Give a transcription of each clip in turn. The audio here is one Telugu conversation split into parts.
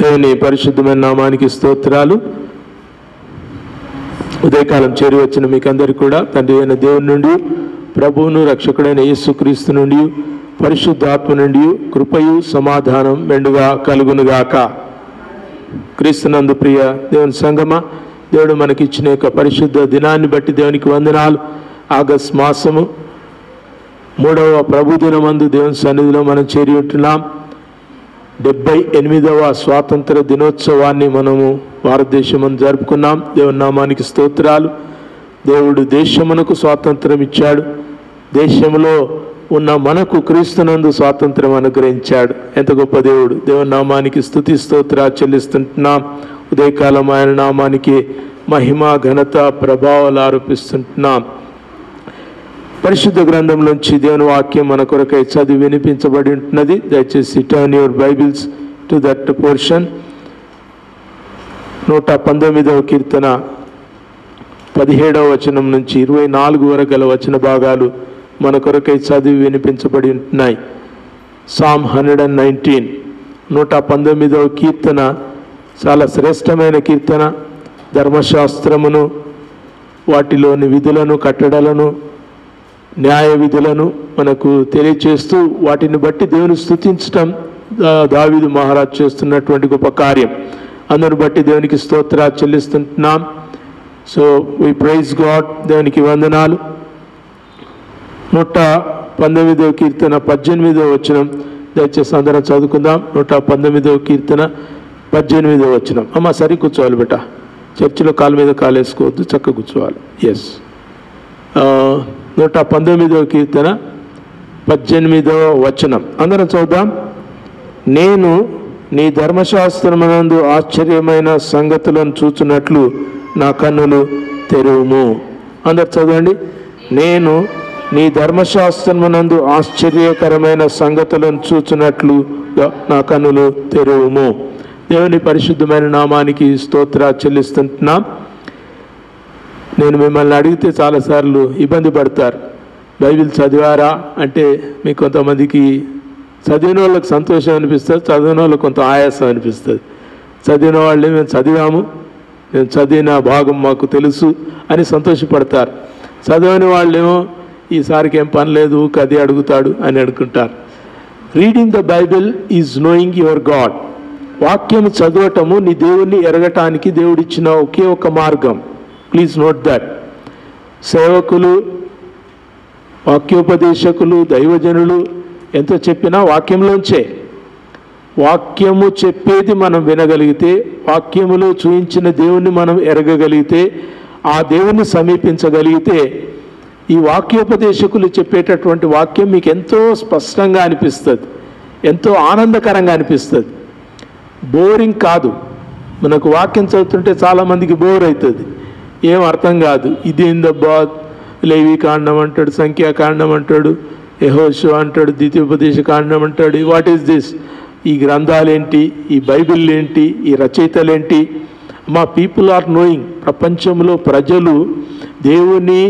దేవుని పరిశుద్ధమైన నామానికి స్తోత్రాలు. ఉదయకాలం చేరి వచ్చిన మీకందరికీ కూడా తండ్రి అయిన దేవుని నుండి, ప్రభువును రక్షకుడైన యేసుక్రీస్తు నుండి, పరిశుద్ధాత్మ నుండి కృపయు సమాధానం మెండుగా కలుగునుగాక. క్రీస్తునందు ప్రియ దేవుని సంగమా, దేవుడు మనకిచ్చిన యొక్క పరిశుద్ధ దినాన్ని బట్టి దేవునికి వందనాలు. ఆగస్ట్ మాసము 3వ ప్రభు దినమందు దేవుని సన్నిధిలో మనం చేరి ఉంటున్నాం. 78వ స్వాతంత్ర దినోత్సవాన్ని మనము భారతదేశం జరుపుకున్నాం. దేవుని నామానికి స్తోత్రాలు. దేవుడు దేశమునకు స్వాతంత్రం ఇచ్చాడు. దేశంలో ఉన్న మనకు క్రీస్తునందు స్వాతంత్రం అనుగ్రహించాడు. ఎంత గొప్ప దేవుడు. దేవుని నామానికి స్తుతి స్తోత్రాలు చెల్లిస్తుంటున్నాం. ఉదయకాలం ఆయన నామానికి మహిమ ఘనత ప్రభావాలు ఆరోపిస్తుంటున్నాం. పరిశుద్ధ గ్రంథంలోంచి దేవుని వాక్యం మన కొరకై చదివి వినిపించబడి ఉంటున్నది. దయచేసి turn your Bibles to that portion. 119వ కీర్తన 17వ వచనం నుంచి 24 వరకు గల వచన భాగాలు మన కొరకై చదివి వినిపించబడి ఉంటున్నాయి. సామ్ 119, 119వ కీర్తన చాలా శ్రేష్టమైన కీర్తన. ధర్మశాస్త్రమును, వాటిలోని విధులను, కట్టడలను, న్యాయ విధులను మనకు తెలియచేస్తూ వాటిని బట్టి దేవుని స్తుతించటం దావీదు మహారాజు చేస్తున్నటువంటి గొప్ప కార్యం. అందును బట్టి దేవునికి స్తోత్రాలు చెల్లిస్తుంటున్నాం. So we praise God. దేవునికి వందనాలు. 119వ కీర్తన 18వ వచనం దయచేసి అందరం చదువుకుందాం. 119వ కీర్తన 18వ వచనం. అమ్మ సరి కూర్చోవాలి బేట, చర్చిలో కాలు మీద కాలు వేసుకోవద్దు, చక్కగా కూర్చోవాలి. ఎస్, 119వ కీర్తన 18వ వచనం అందరం చదువుదాం. నేను నీ ధర్మశాస్త్రమునందు ఆశ్చర్యమైన సంగతులను చూచున్నట్లు నా కన్నులు తెరువుము. అందరు చదవండి. నేను నీ ధర్మశాస్త్రమునందు ఆశ్చర్యకరమైన సంగతులను చూచున్నట్లు నా కన్నులు తెరువుము. దేవుని పరిశుద్ధమైన నామానికి స్తోత్రాలు చెల్లిస్తుంటున్నాం. నేను మిమ్మల్ని అడిగితే చాలాసార్లు ఇబ్బంది పడతారు. బైబిల్ చదివారా అంటే మీకు కొంతమందికి చదివిన వాళ్ళకి సంతోషం అనిపిస్తుంది, చదివిన వాళ్ళకి కొంత ఆయాసం అనిపిస్తుంది. చదివిన వాళ్ళే మేము చదివాము, మేము చదివిన భాగం మాకు తెలుసు అని సంతోషపడతారు. చదవని వాళ్ళేమో ఈసారికి ఏం పని లేదు, కది అడుగుతాడు అని అనుకుంటారు. Reading the Bible is knowing your God. వాక్యం చదవటము నీ దేవుణ్ణి ఎరగటానికి దేవుడిచ్చిన ఒకే ఒక మార్గం. Please note that. సేవకులు, వాక్యోపదేశకులు, దైవజనులు ఎంత చెప్పినా వాక్యంలోంచే. వాక్యము చెప్పేది మనం వినగలిగితే, వాక్యములో చూయించిన దేవుణ్ణి మనం ఎరగగలిగితే, ఆ దేవుణ్ణి సమీపించగలిగితే, ఈ వాక్యోపదేశకులు చెప్పేటటువంటి వాక్యం మీకు ఎంతో స్పష్టంగా అనిపిస్తుంది, ఎంతో ఆనందకరంగా అనిపిస్తుంది. బోరింగ్ కాదు. మనకు వాక్యం చదువుతుంటే చాలామందికి బోర్ అవుతుంది, ఏం అర్థం కాదు. ఇదేందబ్బా, లేవి కాండం అంటాడు, సంఖ్యాకాండం అంటాడు, యెహోషువ అంటాడు, ద్వితీయోపదేశ కాండం అంటాడు. What is this? ఈ గ్రంథాలేంటి, ఈ బైబిల్ ఏంటి, ఈ రచయితలేంటి? మా పీపుల్ ఆర్ నోయింగ్. ప్రపంచంలో ప్రజలు దేవుని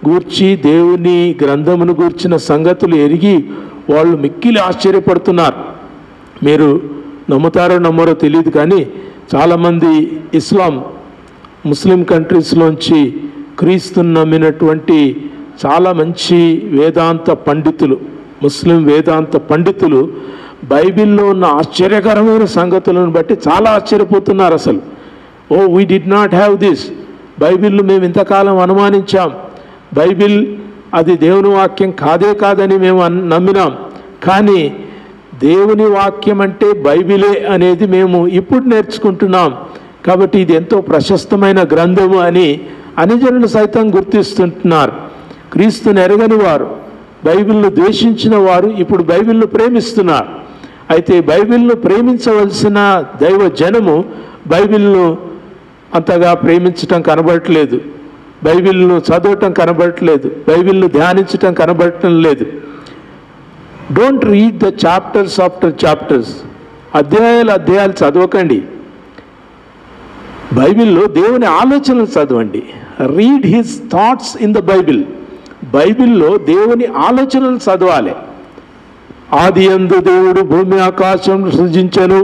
గూర్చి, దేవుని గ్రంథమును గూర్చిన సంగతులు ఎరిగి వాళ్ళు మిక్కిలి ఆశ్చర్యపడుతున్నారు. మీరు నమ్ముతారో నమ్మరో తెలియదు కానీ చాలామంది ముస్లిం కంట్రీస్లోంచి క్రీస్తుని నమ్మినటువంటి చాలా మంచి వేదాంత పండితులు, ముస్లిం వేదాంత పండితులు బైబిల్లో ఉన్న ఆశ్చర్యకరమైన సంగతులను బట్టి చాలా ఆశ్చర్యపోతున్నారు. అసలు we did not have this. బైబిల్ను మేము ఇంతకాలం అనుమానించాం. బైబిల్ అది దేవుని వాక్యం కాదని మేము నమ్మినాం. కానీ దేవుని వాక్యం అంటే బైబిలే అనేది మేము ఇప్పుడు నేర్చుకుంటున్నాం. కాబట్టి ఇది ఎంతో ప్రశస్తమైన గ్రంథము అని అన్యజనులు సైతం గుర్తిస్తుంటున్నారు. క్రీస్తుని ఎరగని వారు, బైబిల్ను ద్వేషించిన వారు ఇప్పుడు బైబిల్ను ప్రేమిస్తున్నారు. అయితే బైబిల్ను ప్రేమించవలసిన దైవ జనము బైబిల్ను అంతగా ప్రేమించటం కనబడట్లేదు, బైబిల్ను చదవటం కనబడట్లేదు, బైబిల్ను ధ్యానించటం కనబడటం లేదు. Don't read the chapters after chapters. అధ్యాయాలు చదవకండి. బైబిల్లో దేవుని ఆలోచనలు చదవండి. Read his thoughts in the Bible. బైబిల్లో దేవుని ఆలోచనలు చదవాలి. ఆది యందు దేవుడు భూమి ఆకాశం సృజించెను.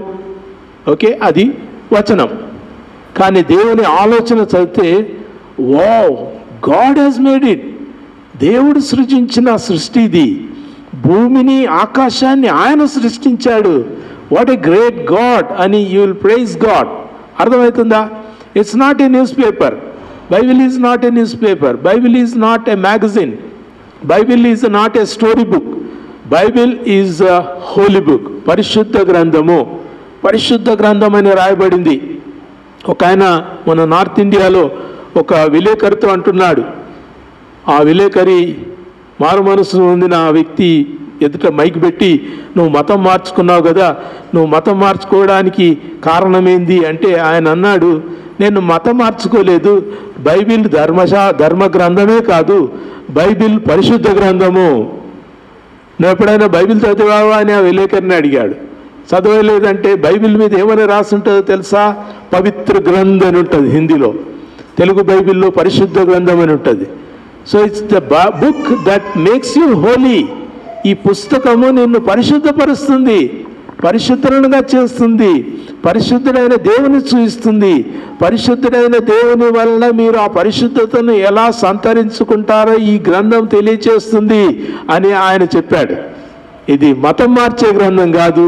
ఓకే, అది వచనం. కానీ దేవుని ఆలోచన చదివితే wow, God has made it. దేవుడు సృజించిన సృష్టి ఇది. భూమిని ఆకాశాన్ని ఆయన సృష్టించాడు. వాట్ ఏ గ్రేట్ గాడ్ అని యూ విల్ ప్రైజ్ గాడ్. అర్థమవుతుందా? It's not a news paper. Bible is not A news paper. Bible is not A magazine. Bible is not A story book. Bible is a holy book. పరిశుద్ధ గ్రంథము. పరిశుద్ధ గ్రంథం అని రాయబడింది. ఒక ఆయన మన నార్త్ ఇండియాలో ఒక విలేకరితో అంటున్నాడు. ఆ విలేకరి మారు మనసు పొందిన ఆ వ్యక్తి ఎదుట మైక్ పెట్టి, నువ్వు మతం మార్చుకున్నావు కదా, నువ్వు మతం మార్చుకోవడానికి కారణమేంది అంటే ఆయన అన్నాడు, నేను మతం మార్చుకోలేదు. బైబిల్ ధర్మ గ్రంథమే కాదు, బైబిల్ పరిశుద్ధ గ్రంథము. నువ్వు ఎప్పుడైనా బైబిల్ చదివావా అని ఆ విలేకరిని అడిగాడు. చదవలేదంటే బైబిల్ మీద ఏమని రాసి ఉంటుందో తెలుసా? పవిత్ర గ్రంథం అని ఉంటుంది హిందీలో. తెలుగు బైబిల్లో పరిశుద్ధ గ్రంథం అని ఉంటుంది. So it's the book that makes you holy. ఈ పుస్తకము నిన్ను పరిశుద్ధపరుస్తుంది, పరిశుద్ధులుగా చేస్తుంది, పరిశుద్ధుడైన దేవుని చూపిస్తుంది. పరిశుద్ధుడైన దేవుని వలన మీరు ఆ పరిశుద్ధతను ఎలా సంతరించుకుంటారో ఈ గ్రంథం తెలియచేస్తుంది అని ఆయన చెప్పాడు. ఇది మతం మార్చే గ్రంథం కాదు,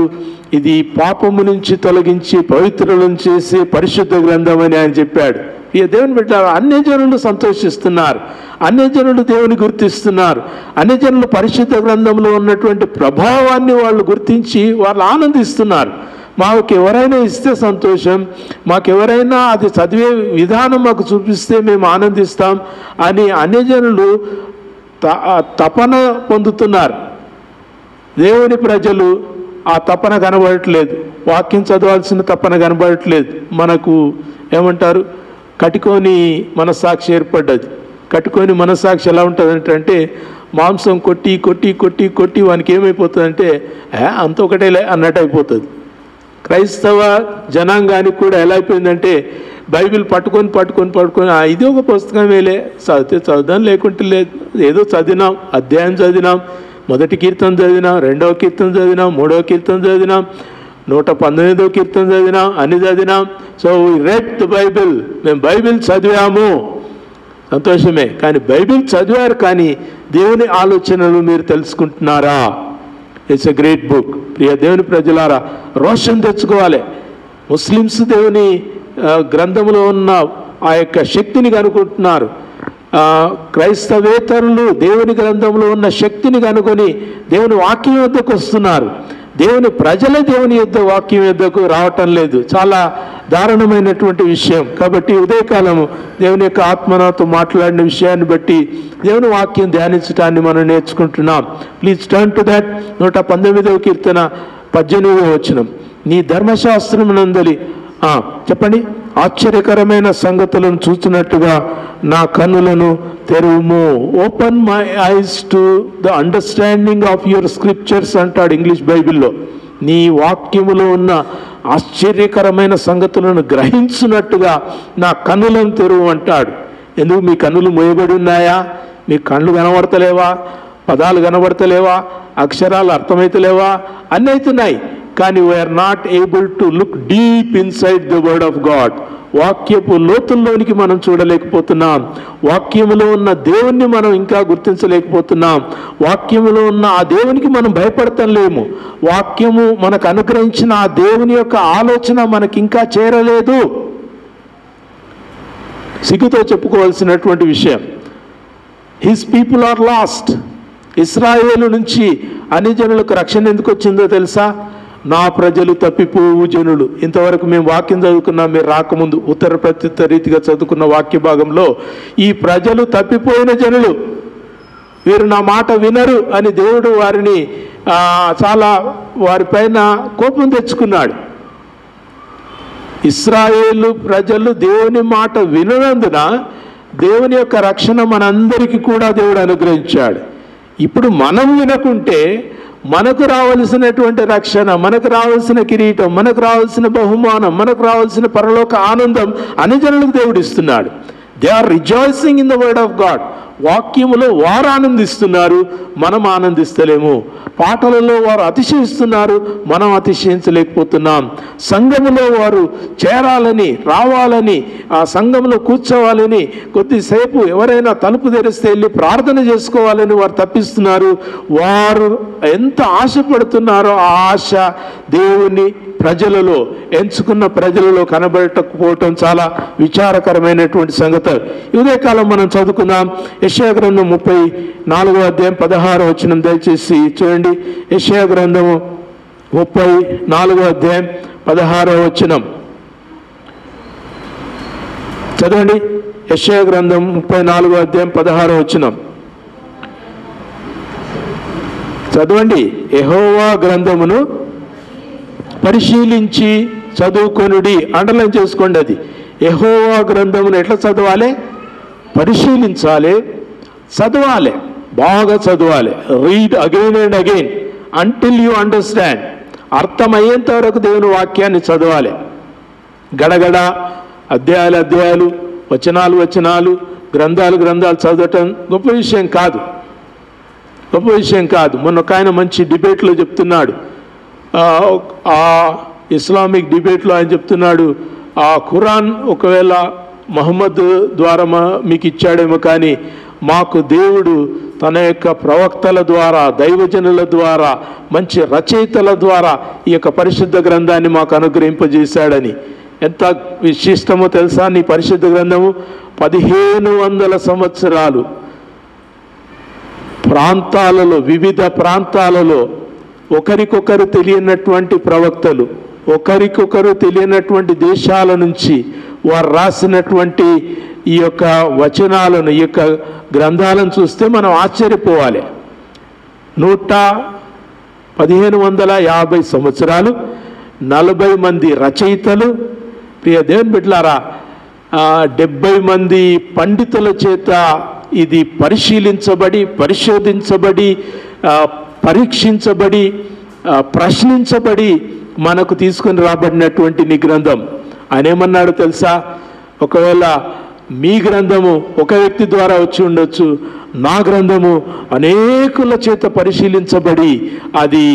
ఇది పాపము నుంచి తొలగించి పవిత్రులను చేసే పరిశుద్ధ గ్రంథం అని ఆయన చెప్పాడు. ఈ దేవుని బిడ్డ అన్యజనులు సంతోషిస్తున్నారు, అన్యజనులు దేవుని గుర్తిస్తున్నారు, అన్యజనులు పరిశుద్ధ గ్రంథంలో ఉన్నటువంటి ప్రభావాన్ని వాళ్ళు గుర్తించి వాళ్ళు ఆనందిస్తున్నారు. మాకు ఎవరైనా ఇస్తే సంతోషం, మాకెవరైనా అది చదివే విధానం మాకు చూపిస్తే మేము ఆనందిస్తాం అని అన్యజనులు తపన పొందుతున్నారు. దేవుని ప్రజలు ఆ తపన కనబడట్లేదు, వాక్యం చదవాల్సిన తపన కనబడట్లేదు. మనకు ఏమంటారు, కట్టుకొని మనస్సాక్షి ఏర్పడ్డది. కట్టుకొని మనస్సాక్షి ఎలా ఉంటుంది అంటే మాంసం కొట్టి కొట్టి కొట్టి కొట్టి వానికి ఏమైపోతుందంటే అంత ఒకటేలే అన్నట్టు అయిపోతుంది. క్రైస్తవ జనాంగానికి కూడా ఎలా అయిపోయిందంటే బైబిల్ పట్టుకొని ఇది ఒక పుస్తకమేలే, చదివితే చదువుదాం లేకుంటే లేదు, ఏదో చదివినాం, అధ్యాయం చదివినాం, మొదటి కీర్తన చదివినాం, రెండవ కీర్తన చదివినాం, మూడవ కీర్తన చదివినాం, 119వ కీర్తన చదివినాం, అన్ని చదివినాం. So we read the Bible. మేము బైబిల్ చదివాము, సంతోషమే. కానీ బైబిల్ చదివారు కానీ దేవుని ఆలోచనలు మీరు తెలుసుకుంటున్నారా? It's a great book. ప్రియ దేవుని ప్రజలారా, రోషం తెచ్చుకోవాలి. ముస్లిమ్స్ దేవుని గ్రంథంలో ఉన్న ఆ యొక్క శక్తిని కనుక్కుంటున్నారు. క్రైస్తవేతరులు దేవుని గ్రంథంలో ఉన్న శక్తిని కనుకొని దేవుని వాక్యం వద్దకు వస్తున్నారు. దేవుని ప్రజలే దేవుని యొద్ద వాక్యం యొద్దకు రావటం లేదు. చాలా దారుణమైనటువంటి విషయం. కాబట్టి ఉదయకాలము దేవుని యొక్క ఆత్మనాతో మాట్లాడిన విషయాన్ని బట్టి దేవుని వాక్యం ధ్యానించడాన్ని మనం నేర్చుకుంటున్నాం. Please turn to that. 119వ కీర్తన 18వ వచనం. నీ ధర్మశాస్త్రమునందలి చెప్పండి, ఆశ్చర్యకరమైన సంగతులను చూసినట్టుగా నా కన్నులను తెరువుము. Open my eyes to the understanding of your scriptures అంటాడు ఇంగ్లీష్ బైబిల్లో. నీ వాక్యములో ఉన్న ఆశ్చర్యకరమైన సంగతులను గ్రహించినట్టుగా నా కన్నులను తెరువు అంటాడు. ఎందుకు మీ కన్నులు మూయబడి ఉన్నాయా? మీ కళ్ళు కనబడతలేవా? పదాలు కనబడతలేవా? అక్షరాలు అర్థమైతలేవా? అన్నీ అవుతున్నాయి. కానీ we are not able to look deep inside the word of God. వాక్యపు లోతుల్లోనికి మనం చూడలేకపోతున్నాం. వాక్యములో ఉన్న దేవుణ్ణి మనం ఇంకా గుర్తించలేకపోతున్నాం. వాక్యములో ఉన్న ఆ దేవునికి మనం భయపడటం లేము. వాక్యము మనకు అనుగ్రహించిన ఆ దేవుని యొక్క ఆలోచన మనకి ఇంకా చేరలేదు. సిగ్గుతో చెప్పుకోవాల్సినటువంటి విషయం. His people are lost. ఇశ్రాయేలు నుంచి అన్ని జనులకు రక్షణ ఎందుకు వచ్చిందో తెలుసా? నా ప్రజలు తప్పిపోవు జనులు. ఇంతవరకు మేము వాక్యం చదువుకున్నాం, మీరు రాకముందు ఉత్తర ప్రత్యుత్తర రీతిగా చదువుకున్న వాక్య భాగంలో ఈ ప్రజలు తప్పిపోయిన జనులు, వీరు నా మాట వినరు అని దేవుడు వారిని చాలా వారిపైన కోపం తెచ్చుకున్నాడు. ఇశ్రాయేలు ప్రజలు దేవుని మాట విననందున దేవుని యొక్క రక్షణ మనందరికీ కూడా దేవుడు అనుగ్రహించాడు. ఇప్పుడు మనం వినకుంటే మనకు రావాల్సినటువంటి రక్షణ, మనకు రావాల్సిన కిరీటం, మనకు రావాల్సిన బహుమానం, మనకు రావాల్సిన పరలోక ఆనందం అన్ని జనులకు దేవుడు ఇస్తున్నాడు. They are rejoicing in the word of God. వాక్యములో వారు ఆనందిస్తున్నారు, మనం ఆనందిస్తలేము. పాటలలో వారు అతిశయిస్తున్నారు, మనం అతిశయించలేకపోతున్నాం. సంఘములో వారు చేరాలని, రావాలని, ఆ సంఘంలో కూర్చోవాలని, కొద్దిసేపు ఎవరైనా తలుపు తెరిస్తే వెళ్ళి ప్రార్థన చేసుకోవాలని వారు తప్పిస్తున్నారు. వారు ఎంత ఆశపడుతున్నారో ఆ ఆశ దేవుని ప్రజలలో, ఎంచుకున్న ప్రజలలో కనబడకపోవటం చాలా విచారకరమైనటువంటి సంగతి. ఇదే కాలం మనం చదువుకుందాం. యెషయా గ్రంథం 34వ అధ్యాయం 16వ వచనం దయచేసి చూడండి. యెషయా గ్రంథము 34వ అధ్యాయం 16వ వచనం చదవండి. యెషయా గ్రంథం 34వ అధ్యాయం 16వ వచనం చదవండి. యెహోవా గ్రంథమును పరిశీలించి చదువుకొనుడి. అండర్లైన్ చేసుకోండి. అది యెహోవా గ్రంథమును ఎట్లా చదవాలి? పరిశీలించాలి, చదవాలి, బాగా చదవాలి. Read again and again until you understand. అర్థమయ్యేంత వరకు దేవుని వాక్యాన్ని చదవాలి. గడగడ అధ్యాయాలు, వచనాలు, గ్రంథాలు చదవటం గొప్ప విషయం కాదు. మొన్న ఒక ఆయన మంచి డిబేట్లో చెప్తున్నాడు, ఆ ఇస్లామిక్ డిబేట్లో ఆయన చెప్తున్నాడు, ఆ ఖురాన్ ఒకవేళ మహమ్మద్ ద్వారా మీకు ఇచ్చాడేమో, కానీ మాకు దేవుడు తన యొక్క ప్రవక్తల ద్వారా, దైవజనుల ద్వారా, మంచి రచయితల ద్వారా ఈ యొక్క పరిశుద్ధ గ్రంథాన్ని మాకు అనుగ్రహింపజేశాడని. ఎంత విశిష్టమో తెలుసా? నీ పరిశుద్ధ గ్రంథము 1500 సంవత్సరాలు ప్రాంతాలలో, వివిధ ప్రాంతాలలో ఒకరికొకరు తెలియనటువంటి ప్రవక్తలు, ఒకరికొకరు తెలియనటువంటి దేశాల నుంచి వారు రాసినటువంటి ఈ యొక్క వచనాలను, ఈ యొక్క గ్రంథాలను చూస్తే మనం ఆశ్చర్యపోవాలి. 1550 సంవత్సరాలు, 40 మంది రచయితలు, ప్రియ దేవుని బిడ్డలారా, 70 మంది పండితుల చేత ఇది పరిశీలించబడి, పరిశోధించబడి, పరీక్షించబడి, ప్రశ్నించబడి మనకు తీసుకొని రాబడినటువంటి నీ గ్రంథం. ఆయన ఏమన్నాడు తెలుసా? ఒకవేళ మీ గ్రంథము ఒక వ్యక్తి ద్వారా వచ్చి ఉండొచ్చు, నా గ్రంథము అనేకుల చేత పరిశీలించబడి, అది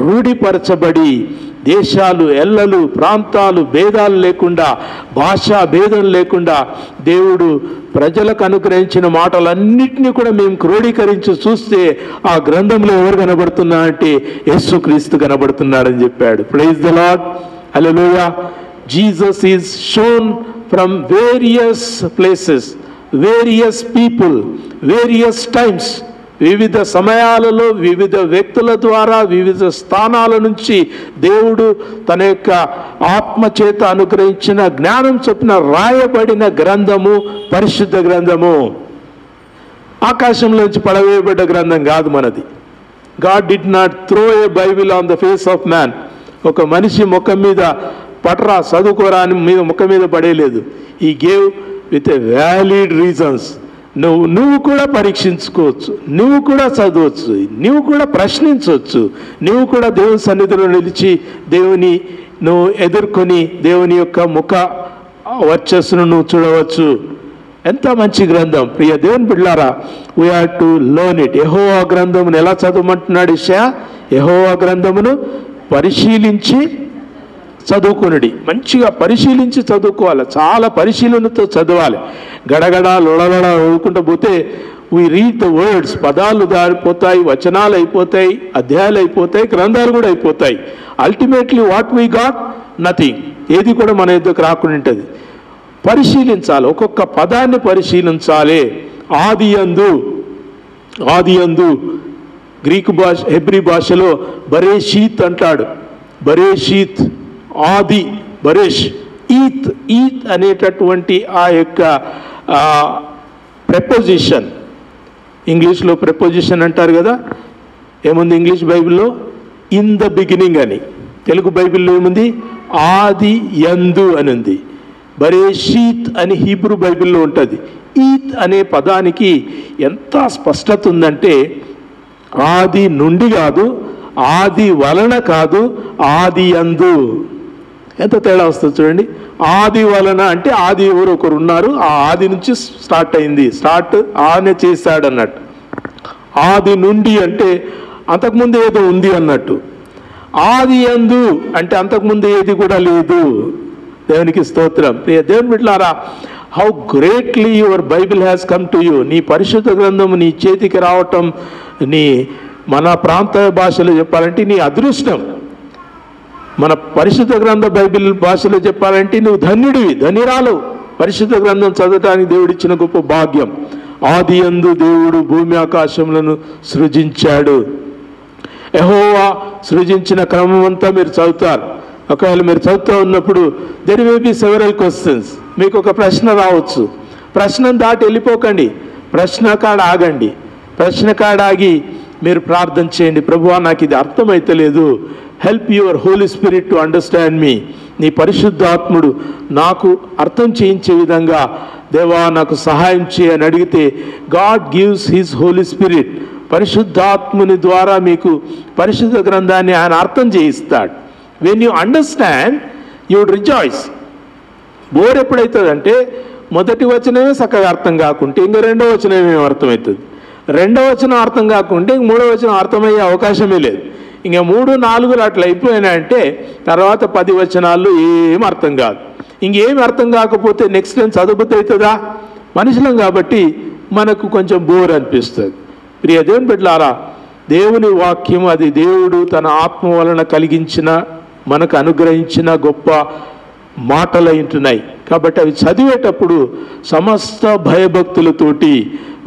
రూఢిపరచబడి, దేశాలు, ఎల్లలు, ప్రాంతాలు భేదాలు లేకుండా, భాషా భేదం లేకుండా దేవుడు ప్రజలకు అనుగ్రహించిన మాటలన్నింటినీ కూడా మేము క్రోడీకరించి చూస్తే ఆ గ్రంథంలో ఎవరు కనబడుతున్నా అంటే యేసుక్రీస్తు కనబడుతున్నాడని చెప్పాడు. Praise the Lord, hallelujah. Jesus is shown from various places, various people, various times. వివిధ సమయాలలో, వివిధ వ్యక్తుల ద్వారా, వివిధ స్థానాల నుంచి దేవుడు తన యొక్క ఆత్మ చేత అనుగ్రహించిన జ్ఞానం చొప్పున రాయబడిన గ్రంథము పరిశుద్ధ గ్రంథము. ఆకాశంలోంచి పడవేయబడ్డ గ్రంథం కాదు మనది. God did not throw A Bible on the face of man. ఒక మనిషి ముఖం మీద పట్రా చదువుకోరా అని ముఖం మీద పడేయలేదు. ఈ gave with a valid reasons. నువ్వు కూడా పరీక్షించుకోవచ్చు, నువ్వు కూడా చదవచ్చు, నువ్వు కూడా ప్రశ్నించవచ్చు, నువ్వు కూడా దేవుని సన్నిధిలో నిలిచి దేవుని నువ్వు ఎదుర్కొని దేవుని యొక్క ముఖ వర్చస్సును నువ్వు చూడవచ్చు. ఎంత మంచి గ్రంథం ప్రియ దేవుని బిడ్డలారా. We have to learn it. యెహోవా గ్రంథమును ఎలా చదవమంటున్నాడు యెషయా? యెహోవా గ్రంథమును పరిశీలించి చదువుకునుడి. మంచిగా పరిశీలించి చదువుకోవాలి, చాలా పరిశీలనతో చదవాలి. గడగడ లొడగడ చదువుకుంటూ పోతే వీ రీడ్ ద వర్డ్స్, పదాలు దారిపోతాయి, వచనాలు అయిపోతాయి, అధ్యాయాలు అయిపోతాయి, గ్రంథాలు కూడా అయిపోతాయి. Ultimately what we got? Nothing. ఏది కూడా మన ఎదుకు రాకుండా ఉంటుంది. పరిశీలించాలి, ఒక్కొక్క పదాన్ని పరిశీలించాలి. ఆది యందు గ్రీకు భాష, హెబ్రీ భాషలో బరేషీత్ అంటాడు. బరేషీత్, ఆది, బరేష్, ఈత్ అనేటటువంటి ఆ యొక్క ప్రెపోజిషన్, ఇంగ్లీష్లో ప్రెపోజిషన్ అంటారు కదా. ఏముంది ఇంగ్లీష్ బైబిల్లో? ఇన్ ద బిగినింగ్ అని. తెలుగు బైబిల్లో ఏముంది? ఆది యందు అని ఉంది. బరేషీత్ అని హీబ్రూ బైబిల్లో ఉంటుంది. ఈత్ అనే పదానికి ఎంత స్పష్టత ఉందంటే, ఆది నుండి కాదు, ఆది వలన కాదు, ఆది యందు. ఎంత తేడా వస్తుంది చూడండి. ఆది వలన అంటే ఆది ఎవరు ఒకరు ఉన్నారు, ఆ ఆది నుంచి స్టార్ట్ అయింది, స్టార్ట్ ఆనే చేశాడు అన్నట్టు. ఆది నుండి అంటే అంతకుముందు ఏదో ఉంది అన్నట్టు. ఆది యందు అంటే అంతకుముందు ఏది కూడా లేదు. దేవునికి స్తోత్రం. దేవుని బిడ్డలారా, how greatly your Bible has come to you. నీ పరిశుద్ధ గ్రంథము నీ చేతికి రావటం, మన ప్రాంత భాషలో చెప్పాలంటే నీ అదృష్టం. మన పరిశుద్ధ గ్రంథ బైబిల్ భాషలో చెప్పాలంటే నువ్వు ధన్యుడివి, ధన్యురాలు. పరిశుద్ధ గ్రంథం చదవటానికి దేవుడిచ్చిన గొప్ప భాగ్యం. ఆది యందు దేవుడు భూమి ఆకాశములను సృజించాడు. యెహోవా సృజించిన క్రమం అంతా మీరు చదువుతారు. ఒకవేళ మీరు చదువుతూ ఉన్నప్పుడు there may be several questions. మీకు ఒక ప్రశ్న రావచ్చు. ప్రశ్నను దాటి వెళ్ళిపోకండి, ప్రశ్న కాడ ఆగండి. ప్రశ్న కాడ ఆగి మీరు ప్రార్థన చేయండి. ప్రభువా, నాకు ఇది అర్థమైతలేదు, help your Holy Spirit to understand me. నీ పరిశుద్ధాత్ముడు నాకు అర్థం చేయించే విధంగా దేవా నాకు సహాయం చేయని అడిగితే God gives his Holy Spirit. పరిశుద్ధాత్ముని ద్వారా మీకు పరిశుద్ధ గ్రంథాన్ని ఆయన అర్థం చేయిస్తాడు. When you understand you would rejoice. Bore ఎప్పుడవుతుందంటే మొదటి వచనమే చక్కగా అర్థం కాకుంటే ఇంకా రెండో వచనం ఏమి అర్థమవుతుంది, రెండో వచనం అర్థం కాకుంటే ఇంక మూడో వచనం అర్థమయ్యే అవకాశమే లేదు. ఇంకా 3, 4 అట్లా అయిపోయినాయంటే తర్వాత 10 వచనాలు ఏం అర్థం కాదు. ఇంకేమి అర్థం కాకపోతే నెక్స్ట్ టైం చదువుబుద్ధి అవుతుందా? మనుషులం కాబట్టి మనకు కొంచెం బోర్ అనిపిస్తుంది. ప్రియ దేవుని బిడ్డలారా, దేవుని వాక్యం అది దేవుడు తన ఆత్మ వలన కలిగించిన, మనకు అనుగ్రహించిన గొప్ప మాటలు ఉంటున్నాయి. కాబట్టి అవి చదివేటప్పుడు సమస్త భయభక్తులతోటి,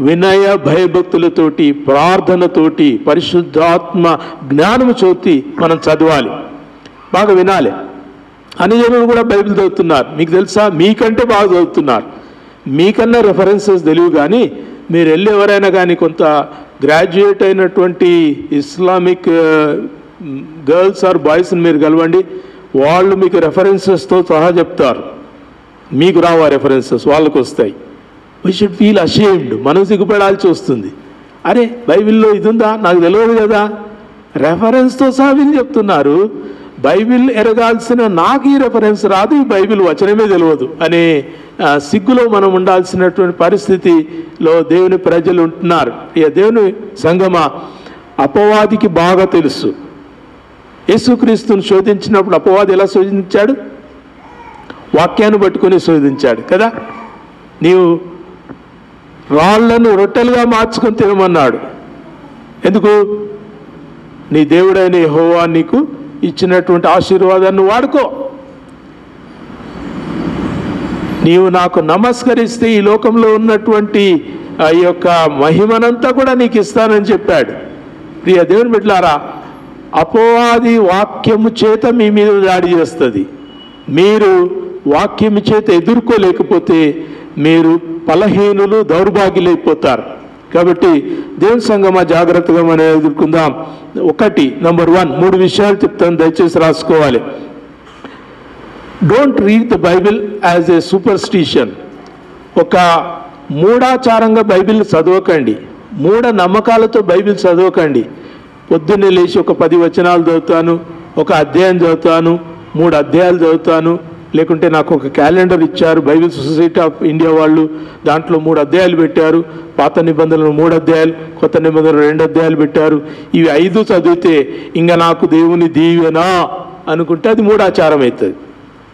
వినయ భయభక్తులతోటి, ప్రార్థనతోటి, పరిశుద్ధాత్మ జ్ఞానము చోతి మనం చదవాలి, బాగా వినాలి. అన్ని జనులు కూడా బైబిల్ చదువుతున్నారు, మీకు తెలుసా? మీకంటే బాగా చదువుతున్నారు. మీకన్నా రెఫరెన్సెస్ తెలియవు. కానీ మీరు వెళ్ళి ఎవరైనా కానీ కొంత గ్రాడ్యుయేట్ అయినటువంటి ఇస్లామిక్ గర్ల్స్ ఆర్ బాయ్స్ని మీరు కలవండి, వాళ్ళు మీకు రెఫరెన్సెస్తో సహా చెప్తారు. మీకు రావా రెఫరెన్సెస్, వాళ్ళకు వస్తాయి. We should feel ashamed. మనం సిగ్గుపడాల్సి వస్తుంది. అరే బైబిల్లో ఇది ఉందా, నాకు తెలియదు కదా. రెఫరెన్స్తో సహా వీళ్ళు చెప్తున్నారు. బైబిల్ ఎరగాల్సిన నాకు ఈ రెఫరెన్స్ రాదు, ఈ బైబిల్ వచనమే తెలియదు అనే సిగ్గులో మనం ఉండాల్సినటువంటి పరిస్థితిలో దేవుని ప్రజలు ఉంటున్నారు. ఇక దేవుని సంగమా, అపవాదికి బాగా తెలుసు. యేసుక్రీస్తుని శోధించినప్పుడు అపవాది ఎలా శోధించాడు? వాక్యాన్ని పట్టుకొని శోధించాడు కదా. నీవు రాళ్లను రొట్టెలుగా మార్చుకొని తినమన్నాడు. ఎందుకు? నీ దేవుడైన యెహోవా నీకు ఇచ్చినటువంటి ఆశీర్వాదాన్ని వాడుకో. నీవు నాకు నమస్కరిస్తే ఈ లోకంలో ఉన్నటువంటి ఈ యొక్క మహిమనంతా కూడా నీకు ఇస్తానని చెప్పాడు. ప్రియ దేవుని బిడ్డలారా, అపవాది వాక్యము చేత మీ మీద దాడి చేస్తుంది. మీరు వాక్యము చేత ఎదుర్కోలేకపోతే మీరు బలహీనులు, దౌర్భాగ్యులైపోతారు. కాబట్టి దేవుని సంగమా జాగ్రత్తగా మనం ఎదుర్కొందాం. నంబర్ 1 3 విషయాలు చెప్తాను, దయచేసి రాసుకోవాలి. Don't read the Bible as a superstition. ఒక మూఢాచారంగా బైబిల్ చదవకండి, మూఢ నమ్మకాలతో బైబిల్ చదవకండి. పొద్దున్నే లేచి ఒక 10 వచనాలు చదువుతాను, ఒక అధ్యాయం చదువుతాను, 3 అధ్యాయాలు చదువుతాను, లేకుంటే నాకు ఒక క్యాలెండర్ ఇచ్చారు బైబిల్ సొసైటీ ఆఫ్ ఇండియా వాళ్ళు, దాంట్లో 3 అధ్యాయాలు పెట్టారు. పాత నిబంధనలు 3 అధ్యాయాలు, కొత్త నిబంధనలు 2 అధ్యాయాలు పెట్టారు. ఇవి 5 చదివితే ఇంకా నాకు దేవుని దీవెనా అనుకుంటే అది మూఢాచారం అవుతుంది.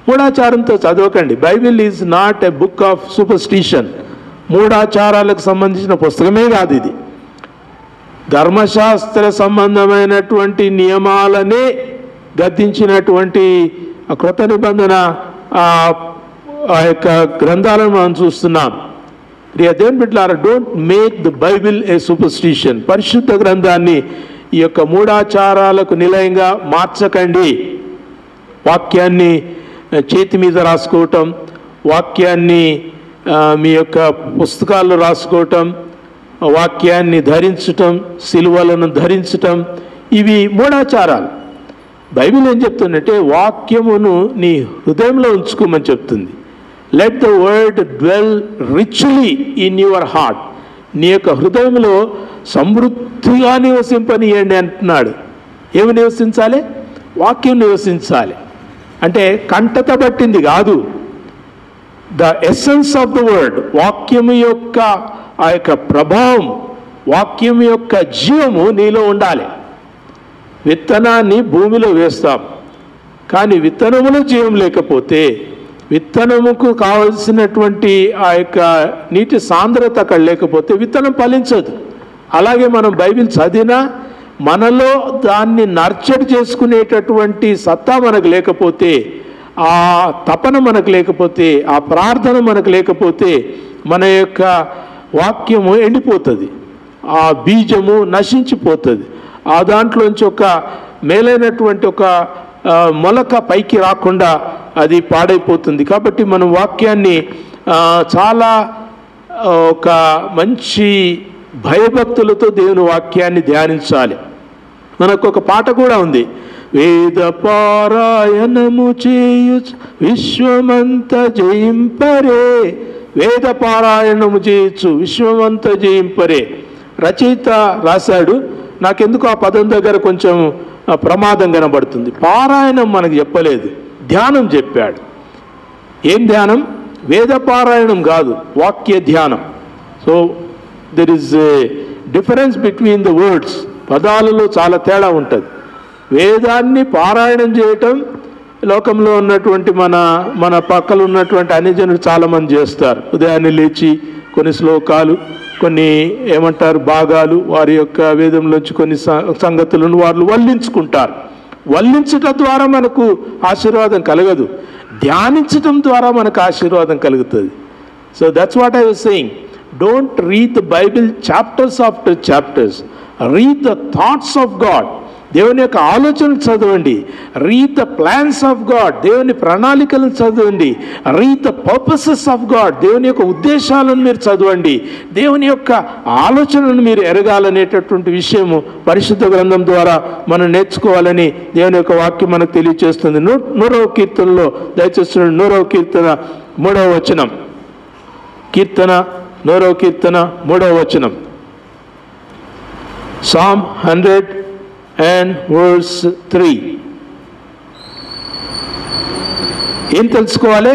మూఢాచారంతో చదవకండి. Bible is not a book of superstition. మూఢాచారాలకు సంబంధించిన పుస్తకమే కాదు ఇది. ధర్మశాస్త్ర సంబంధమైనటువంటి నియమాలనే గద్దించినటువంటి క్రొత్త నిబంధన ఆ యొక్క గ్రంథాలను మనం చూస్తున్నాం. ప్రియ దేవుని బిడ్డలారా, don't make the Bible A superstition. పరిశుద్ధ గ్రంథాన్ని ఈ యొక్క మూఢాచారాలకు నిలయంగా మార్చకండి. వాక్యాన్ని చేతి మీద రాసుకోవటం, వాక్యాన్ని మీ యొక్క పుస్తకాల్లో రాసుకోవటం, వాక్యాన్ని ధరించటం, సిలువలను ధరించటం, ఇవి మూఢాచారాలు. బైబిల్ ఏం చెప్తుందంటే వాక్యమును నీ హృదయంలో ఉంచుకోమని చెప్తుంది. Let the word dwell richly in your heart. నీ యొక్క హృదయంలో సమృద్ధిగా నివసింపనీయండి అంటున్నాడు. ఏమి నివసించాలి? వాక్యం నివసించాలి. అంటే కంటత పట్టింది కాదు. The essence of the word, వాక్యము యొక్క ఆ యొక్క ప్రభావం, వాక్యం యొక్క జీవము నీలో ఉండాలి. విత్తనాన్ని భూమిలో వేస్తాం, కానీ విత్తనములో జీవం లేకపోతే, విత్తనముకు కావలసినటువంటి ఆ యొక్క నీటి సాంద్రత అక్కడ లేకపోతే విత్తనం ఫలించదు. అలాగే మనం బైబిల్ చదివినా మనలో దాన్ని నర్చర్ చేసుకునేటటువంటి సత్తా మనకు లేకపోతే, ఆ తపన మనకు లేకపోతే, ఆ ప్రార్థన మనకు లేకపోతే మన యొక్క వాక్యము ఎండిపోతుంది, ఆ బీజము నశించిపోతుంది. ఆ దాంట్లోంచి ఒక మేలైనటువంటి ఒక మొలక పైకి రాకుండా అది పాడైపోతుంది. కాబట్టి మనం వాక్యాన్ని చాలా ఒక మంచి భయభక్తులతో దేవుని వాక్యాన్ని ధ్యానించాలి. మనకు ఒక పాట కూడా ఉంది, వేద పారాయణము చేయు విశ్వమంత జయింపరే, వేద పారాయణము చేయొచ్చు విశ్వమంత జయింపరే. రచయిత రాశాడు, నాకెందుకు ఆ పదం దగ్గర కొంచెం ప్రమాదం కనబడుతుంది. పారాయణం మనకు చెప్పలేదు, ధ్యానం చెప్పాడు. ఏం ధ్యానం? వేద పారాయణం కాదు, వాక్య ధ్యానం. So there is a difference between the words. పదాలలో చాలా తేడా ఉంటుంది. వేదాన్ని పారాయణం చేయటం లోకంలో ఉన్నటువంటి మన పక్కన ఉన్నటువంటి అన్ని జనులు చాలామంది చేస్తారు. ఉదయాన్నే లేచి కొన్ని శ్లోకాలు, కొన్ని ఏమంటారు భాగాలు, వారి యొక్క వేదంలోంచి కొన్ని సంగతులను వాళ్ళు వల్లించుకుంటారు. వల్లించటం ద్వారా మనకు ఆశీర్వాదం కలగదు, ధ్యానించటం ద్వారా మనకు ఆశీర్వాదం కలుగుతుంది. So that's what I was saying. Don't read the Bible chapters after chapters, read the thoughts of God. దేవుని యొక్క ఆలోచనలు చదవండి. Read the plans of God, దేవుని ప్రణాళికలను చదవండి. Read the purposes of God, దేవుని యొక్క ఉద్దేశాలను మీరు చదవండి. దేవుని యొక్క ఆలోచనలను మీరు ఎరగాలనేటటువంటి విషయము పరిశుద్ధ గ్రంథం ద్వారా మనం నేర్చుకోవాలని దేవుని యొక్క వాక్యం మనకు తెలియజేస్తుంది. 100వ కీర్తనలో దయచేసి 100వ కీర్తన 3వ వచనం. కీర్తన 100వ కీర్తన 3వ వచనం. Psalm 100 and verse 3. ఏం తెలుసుకోవాలి?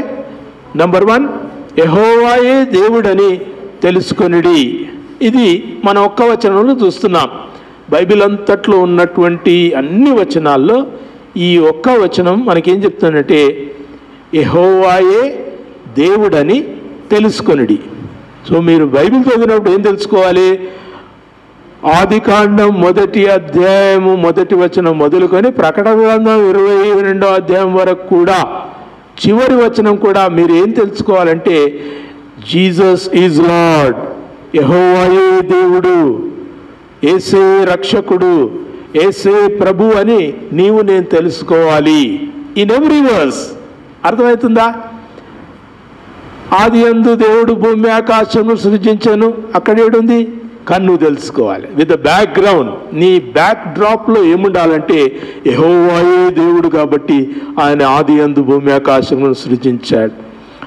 నంబర్ 1, యెహోవాయే దేవుడని తెలుసుకొనిడి. ఇది మన ఒక్క వచనంలో చూస్తున్నాం. బైబిల్ అంతట్లో ఉన్నటువంటి అన్ని వచనాల్లో ఈ ఒక్క వచనం మనకేం చెప్తుందంటే యెహోవాయే దేవుడని తెలుసుకొనిడి. సో మీరు బైబిల్ చదివినప్పుడు ఏం తెలుసుకోవాలి? ఆదికాండం 1వ అధ్యాయము 1వ వచనం మొదలుకొని ప్రకటన గ్రంథం 22వ అధ్యాయం వరకు కూడా చివరి వచనం కూడా మీరు ఏం తెలుసుకోవాలంటే జీసస్ ఈజ్ లార్డ్, యెహోవాయే దేవుడు, యేసే రక్షకుడు, యేసే ప్రభు అని నీవు నేను తెలుసుకోవాలి. In every verse. అర్థమవుతుందా? ఆది యందు దేవుడు భూమి ఆకాశము సృజించెను, అక్కడేడుంది? కన్ను తెలుసుకోవాలి. విత్ ద బ్యాక్గ్రౌండ్, నీ బ్యాక్ డ్రాప్లో ఏముండాలంటే యెహోవాయే దేవుడు కాబట్టి ఆయన ఆది యందు భూమి ఆకాశమును సృజించాడు.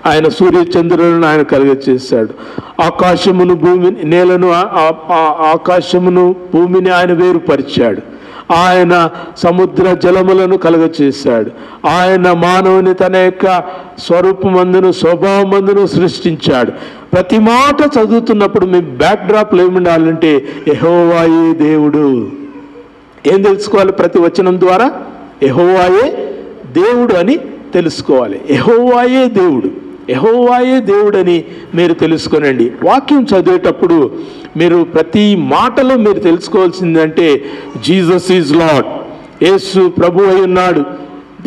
ఆయన సూర్య చంద్రులను ఆయన కలుగచేశాడు. ఆకాశమును భూమిని, నేలను, ఆకాశమును భూమిని ఆయన వేరుపరిచాడు. ఆయన సముద్ర జలములను కలుగచేశాడు. ఆయన మానవుని తన యొక్క స్వరూపమందును స్వభావమందును సృష్టించాడు. ప్రతి మాట చదువుతున్నప్పుడు మీ బ్యాక్ డ్రాప్లో ఏముండాలంటే యెహోవాయే దేవుడు. ఏం తెలుసుకోవాలి? ప్రతి వచనం ద్వారా యెహోవాయే దేవుడు అని తెలుసుకోవాలి. యెహోవాయే దేవుడు, యెహోవాయే దేవుడని మీరు తెలుసుకోనండి. వాక్యం చదివేటప్పుడు మీరు ప్రతి మాటలో మీరు తెలుసుకోవాల్సిందంటే జీసస్ ఈజ్ లార్డ్, యేసు ప్రభు అయి ఉన్నాడు,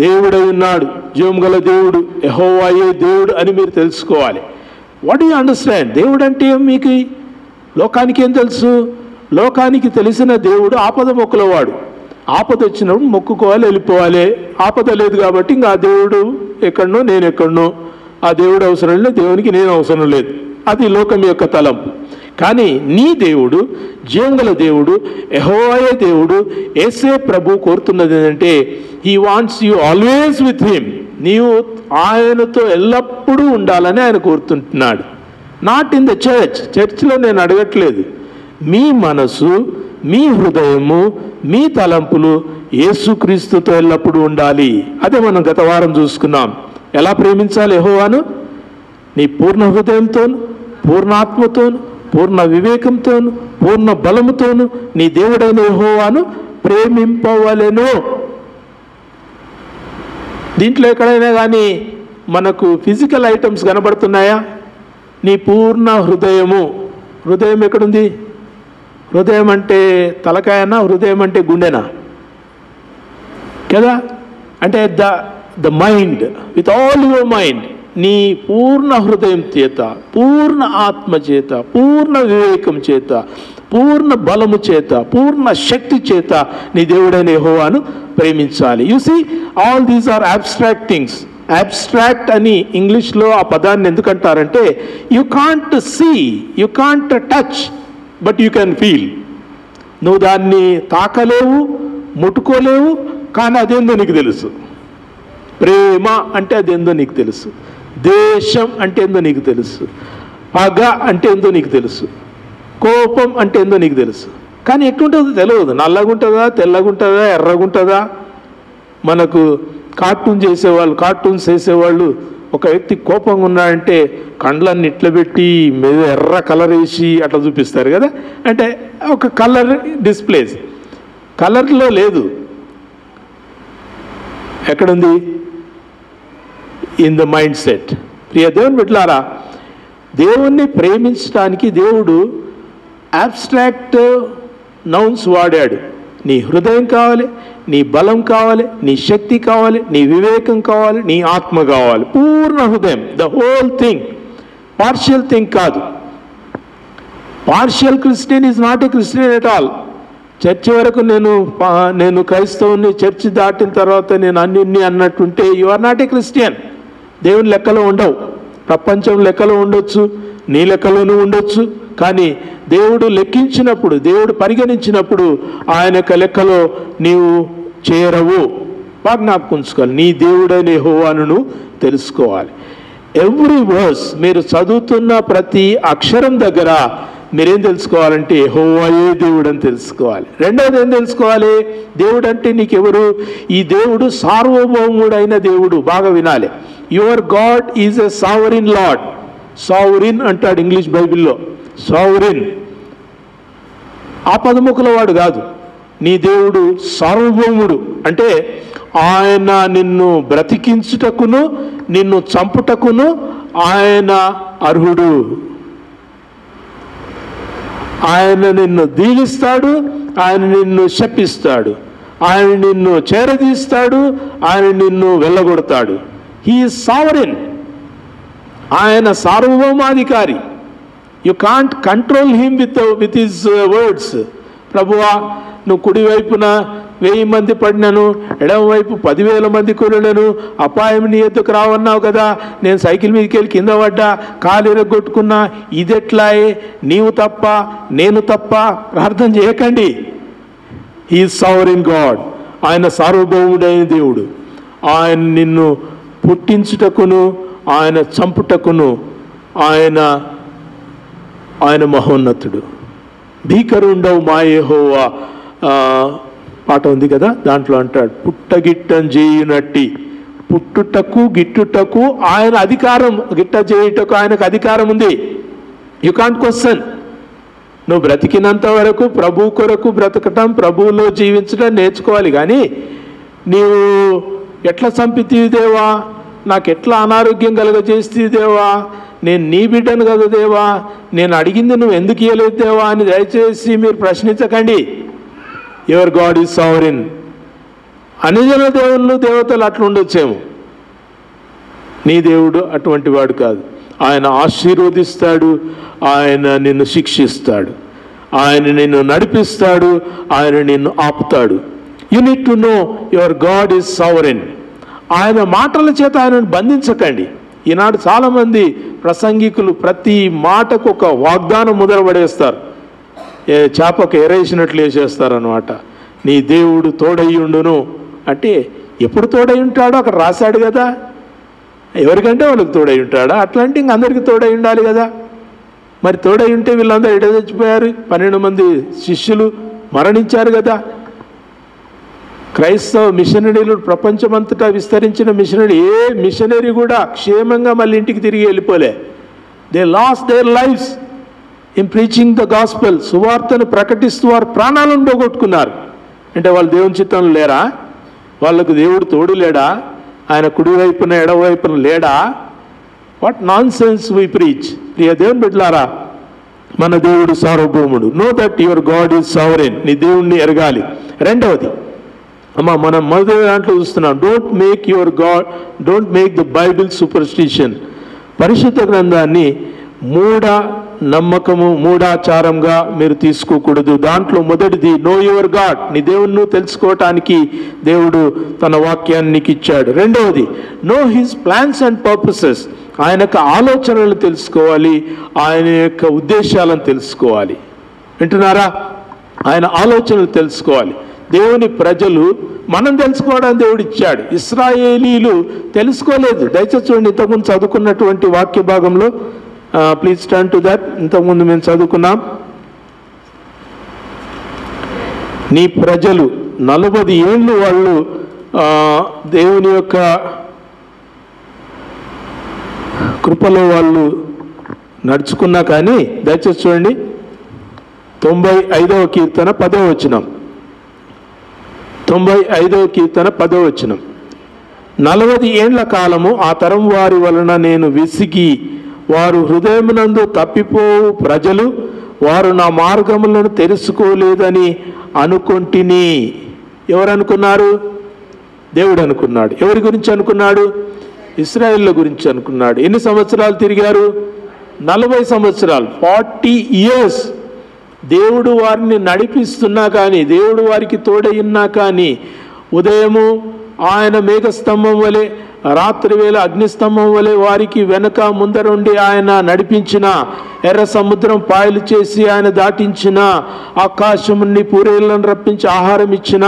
దేవుడై ఉన్నాడు, జీవం గల దేవుడు, యెహోవాయే దేవుడు అని మీరు తెలుసుకోవాలి. What you understand? దేవుడు అంటే మీకు లోకానికి ఏం తెలుసు? లోకానికి తెలిసిన దేవుడు ఆపద మొక్కులవాడు. ఆపద వచ్చినప్పుడు మొక్కుకోవాలి, వెళ్ళిపోవాలి. ఆపద లేదు కాబట్టి ఇంకా ఆ దేవుడు ఎక్కడనో నేను ఎక్కడనో, ఆ దేవుడు అవసరం లేదు, దేవునికి నేను అవసరం లేదు. అది లోకం యొక్క తలంపు. కానీ నీ దేవుడు, జీవంగల దేవుడు, యెహోవాయే దేవుడు, యేసే ప్రభు కోరుతున్నది ఏంటంటే he wants you always with him. నీవు ఆయనతో ఎల్లప్పుడూ ఉండాలని ఆయన కోరుతుంటున్నాడు. నాట్ ఇన్ ద చర్చ్లో నేను అడగట్లేదు. మీ మనసు, మీ హృదయము, మీ తలంపులు యేసుక్రీస్తుతో ఎల్లప్పుడూ ఉండాలి. అదే మనం గత వారం చూసుకున్నాం. ఎలా ప్రేమించాలి యెహోవాను? నీ పూర్ణ హృదయంతోను, పూర్ణ ఆత్మతోను, పూర్ణ వివేకంతోను, పూర్ణ బలముతోను నీ దేవుడైన యెహోవాను ప్రేమింపవలెను. దీంట్లో ఎక్కడైనా కానీ మనకు ఫిజికల్ ఐటమ్స్ కనబడుతున్నాయా? నీ పూర్ణ హృదయము. హృదయం ఎక్కడుంది? హృదయం అంటే తలకాయనా, హృదయం అంటే గుండెనా? కదా, అంటే the mind, with all your mind, నీ పూర్ణ హృదయం చేత, పూర్ణ ఆత్మ చేత, పూర్ణ వివేకం చేత, పూర్ణ బలము చేత, పూర్ణ శక్తి చేత నీ దేవుడైన యెహోవాను ప్రేమించాలి. You see, all these are abstract things. Abstract అని ఇంగ్లీష్లో ఆ పదాన్ని ఎందుకంటారంటే, you can't see, you can't touch, but you can feel. నువ్వు దాన్ని తాకలేవు, ముట్టుకోలేవు, కానీ అదేందో నీకు తెలుసు. ప్రేమ అంటే అదేందో నీకు తెలుసు. దేశం అంటే ఏందో నీకు తెలుసు. పగ అంటే ఏందో నీకు తెలుసు. కోపం అంటే ఏందో నీకు తెలుసు. కానీ ఎట్లుంటుందో తెలియదు. నల్లగుంటుందా, తెల్లగుంటుందా, ఎర్రగుంటుందా? మనకు కార్టూన్స్ చేసేవాళ్ళు ఒక వ్యక్తి కోపంగా ఉన్నాడంటే కండ్లన్నీ ఇట్లా పెట్టి మీద ఎర్ర కలర్ వేసి అట్లా చూపిస్తారు కదా. అంటే ఒక కలర్ డిస్ప్లేస్. కలర్లో లేదు. ఎక్కడుంది? In the mind set. ప్రియ దేవుని బిడ్డలారా, దేవుణ్ణి ప్రేమించడానికి దేవుడు అబ్స్ట్రాక్ట్ నౌన్స్ వాడాడు. నీ హృదయం కావాలి, నీ బలం కావాలి, నీ శక్తి కావాలి, నీ వివేకం కావాలి, నీ ఆత్మ కావాలి. పూర్ణ హృదయం, the whole thing. Partial thing కాదు. Partial Christian is not a Christian at all. Church వరకు నేను క్రైస్తవుని, చర్చి దాటిన తర్వాత నేను అన్ని అన్నట్టుంటే you are not a Christian. దేవుని లెక్కలో ఉండవు. ప్రపంచం లెక్కలో ఉండొచ్చు, నీ లెక్కలోనూ ఉండొచ్చు. కానీ దేవుడు లెక్కించినప్పుడు, దేవుడు పరిగణించినప్పుడు ఆయన యొక్క లెక్కలో నీవు చేరవు. బాగా జ్ఞాపకం, నీ దేవుడైన యెహోవాను తెలుసుకోవాలి. ఎవ్రీ వర్స్, మీరు చదువుతున్న ప్రతి అక్షరం దగ్గర మీరేం తెలుసుకోవాలంటే యెహోవాయే దేవుడు అని తెలుసుకోవాలి. రెండవది ఏం తెలుసుకోవాలి? దేవుడు అంటే నీకెవరు? ఈ దేవుడు సార్వభౌముడైన దేవుడు. బాగా వినాలి. Your God is a sovereign lord. Sovereign అంటాడు ఇంగ్లీష్ బైబిల్లో. సావరిన్ ఆ పదముఖుల వాడు కాదు. నీ దేవుడు సార్వభౌముడు. అంటే ఆయన నిన్ను బ్రతికించుటకును నిన్ను చంపుటకును ఆయన అర్హుడు. ఆయన నిన్ను దీవిస్తాడు, ఆయన నిన్ను శపిస్తాడు, ఆయన నిన్ను చేరదీస్తాడు, ఆయన నిన్ను వెళ్ళగొడతాడు. He is sovereign. ఆయన సార్వభౌమాధికారి. You can't control him with his words. ప్రభువా, నువ్వు కుడివైపున 1000 మంది పడినను, ఎడమవైపు 10,000 మంది కొనను, అపాయం నీ ఎద్దుకు రావన్నావు కదా, నేను సైకిల్ మీదకి వెళ్ళి కింద పడ్డా, కాలు ఎరగొట్టుకున్నా, ఇదెట్లాయే? నీవు తప్ప, నేను తప్ప? ప్రార్థన చేయకండి. He is sovereign God. ఆయన సార్వభౌముడైన దేవుడు. ఆయన నిన్ను పుట్టించుటకును ఆయన చంపుటకును ఆయన మహోన్నతుడు. భీకరుండవు మా యెహోవా పాట ఉంది కదా, దాంట్లో అంటాడు, పుట్టగిట్టం చేయునట్టి. పుట్టుటకు గిట్టుటకు ఆయన అధికారం, గిట్ట చేయుటకు ఆయనకు అధికారం ఉంది. You can't question. నువ్వు బ్రతికినంత వరకు ప్రభు కొరకు బ్రతకటం, ప్రభువులో జీవించడం నేర్చుకోవాలి. కానీ నీవు ఎట్లా చంపితీవి దేవా, నాకు ఎట్లా అనారోగ్యం కలుగజేస్తీ దేవా, నేను నీ బిడ్డను కదా దేవా, నేను అడిగింది నువ్వు ఎందుకు ఇవ్వలేదు దేవా అని దయచేసి మీరు ప్రశ్నించకండి. Your God is sovereign. అనిజన దేవుళ్ళు, దేవతలు అట్లా ఉండొచ్చేమో. నీ దేవుడు అటువంటి వాడు కాదు. ఆయన ఆశీర్వదిస్తాడు, ఆయన నిన్ను శిక్షిస్తాడు, ఆయన నిన్ను నడిపిస్తాడు, ఆయన నిన్ను ఆపుతాడు. You need to know your God is sovereign. ఆయన మాటల చేత ఆయనను బంధించకండి. ఈనాడు చాలామంది ప్రసంగికులు ప్రతి మాటకు ఒక వాగ్దానం ముద్రపడేస్తారు. చేపకు ఎరేసినట్లు వేసేస్తారనమాట. నీ దేవుడు తోడయ్యుండును అంటే ఎప్పుడు తోడై ఉంటాడో అక్కడ రాశాడు కదా. ఎవరికంటే వాళ్ళకి తోడై ఉంటాడా? అట్లాంటి ఇంక అందరికీ తోడై ఉండాలి కదా. మరి తోడై ఉంటే వీళ్ళందరూ ఎడ చచ్చిపోయారు? 12 మంది శిష్యులు మరణించారు కదా. క్రైస్తవ మిషనరీలు ప్రపంచమంతటా విస్తరించిన మిషనరీ కూడా క్షేమంగా మళ్ళీ ఇంటికి తిరిగి వెళ్ళిపోలే. They lost their lives in preaching the gospel. సువార్తను ప్రకటిస్తూ వారు ప్రాణాలను పోగొట్టుకున్నారు. అంటే వాళ్ళు దేవుని చిత్తంలో లేరా? వాళ్ళకు దేవుడు తోడు లేడా? ఆయన కుడివైపున ఎడవైపున లేడా? What nonsense we preach. ప్రియ దేవుని బిడ్డలారా, మన దేవుడు సార్వభౌముడు. Know that your God is sovereign. నీ దేవుణ్ణి ఎరగాలి. రెండవది, మనం మొదటి దాంట్లో చూస్తున్నాం, don't make the Bible superstition. పరిశుద్ధ గ్రంథాన్ని మూఢాచారంగా మీరు తీసుకోకూడదు. దాంట్లో మొదటిది నో యువర్ గాడ్. నీ దేవుణ్ణి తెలుసుకోవటానికి దేవుడు తన వాక్యాన్ని నీకు ఇచ్చాడు. రెండవది no his plans and purposes. ఆయన యొక్క ఆలోచనలు తెలుసుకోవాలి, ఆయన యొక్క ఉద్దేశాలను తెలుసుకోవాలి. వింటున్నారా? ఆయన ఆలోచనలు తెలుసుకోవాలి. దేవుని ప్రజలు మనం తెలుసుకోవడానికి దేవుడు ఇచ్చాడు. ఇశ్రాయేలీలు తెలుసుకోలేదు. దయచేసి చూడండి, ఇంతకుముందు చదువుకున్నటువంటి వాక్య భాగంలో, ప్లీజ్ టర్న్ టు దట్. ఇంతకుముందు మేము చదువుకున్నాం, నీ ప్రజలు 40 ఏళ్ళు వాళ్ళు దేవుని యొక్క కృపలో వాళ్ళు నడుచుకున్నా కానీ, దయచేసి చూడండి 95వ కీర్తన 10వ వచనం. 95వ కీర్తన 10వ వచనం. 40 ఏండ్ల కాలము ఆ తరం వారి వలన నేను విసిగి, వారు హృదయమునందు తప్పిపోవు ప్రజలు, వారు నా మార్గములను తెలుసుకోలేదని అనుకొంటిని. ఎవరు అనుకున్నారు? దేవుడు అనుకున్నాడు. ఎవరి గురించి అనుకున్నాడు? ఇశ్రాయేళ్ల గురించి అనుకున్నాడు. ఎన్ని సంవత్సరాలు తిరిగారు? 40 సంవత్సరాలు, 40 years. దేవుడు వారిని నడిపిస్తున్నా కానీ, దేవుడు వారికి తోడైనా కానీ, ఉదయము ఆయన మేఘస్తంభం వలె, రాత్రి వేళ అగ్నిస్తంభం వలె వారికి వెనక ముందరుండి ఆయన నడిపించిన, ఎర్ర సముద్రం పాయలు చేసి ఆయన దాటించిన, ఆకాశముని పూరేళ్లను రప్పించి ఆహారం ఇచ్చిన,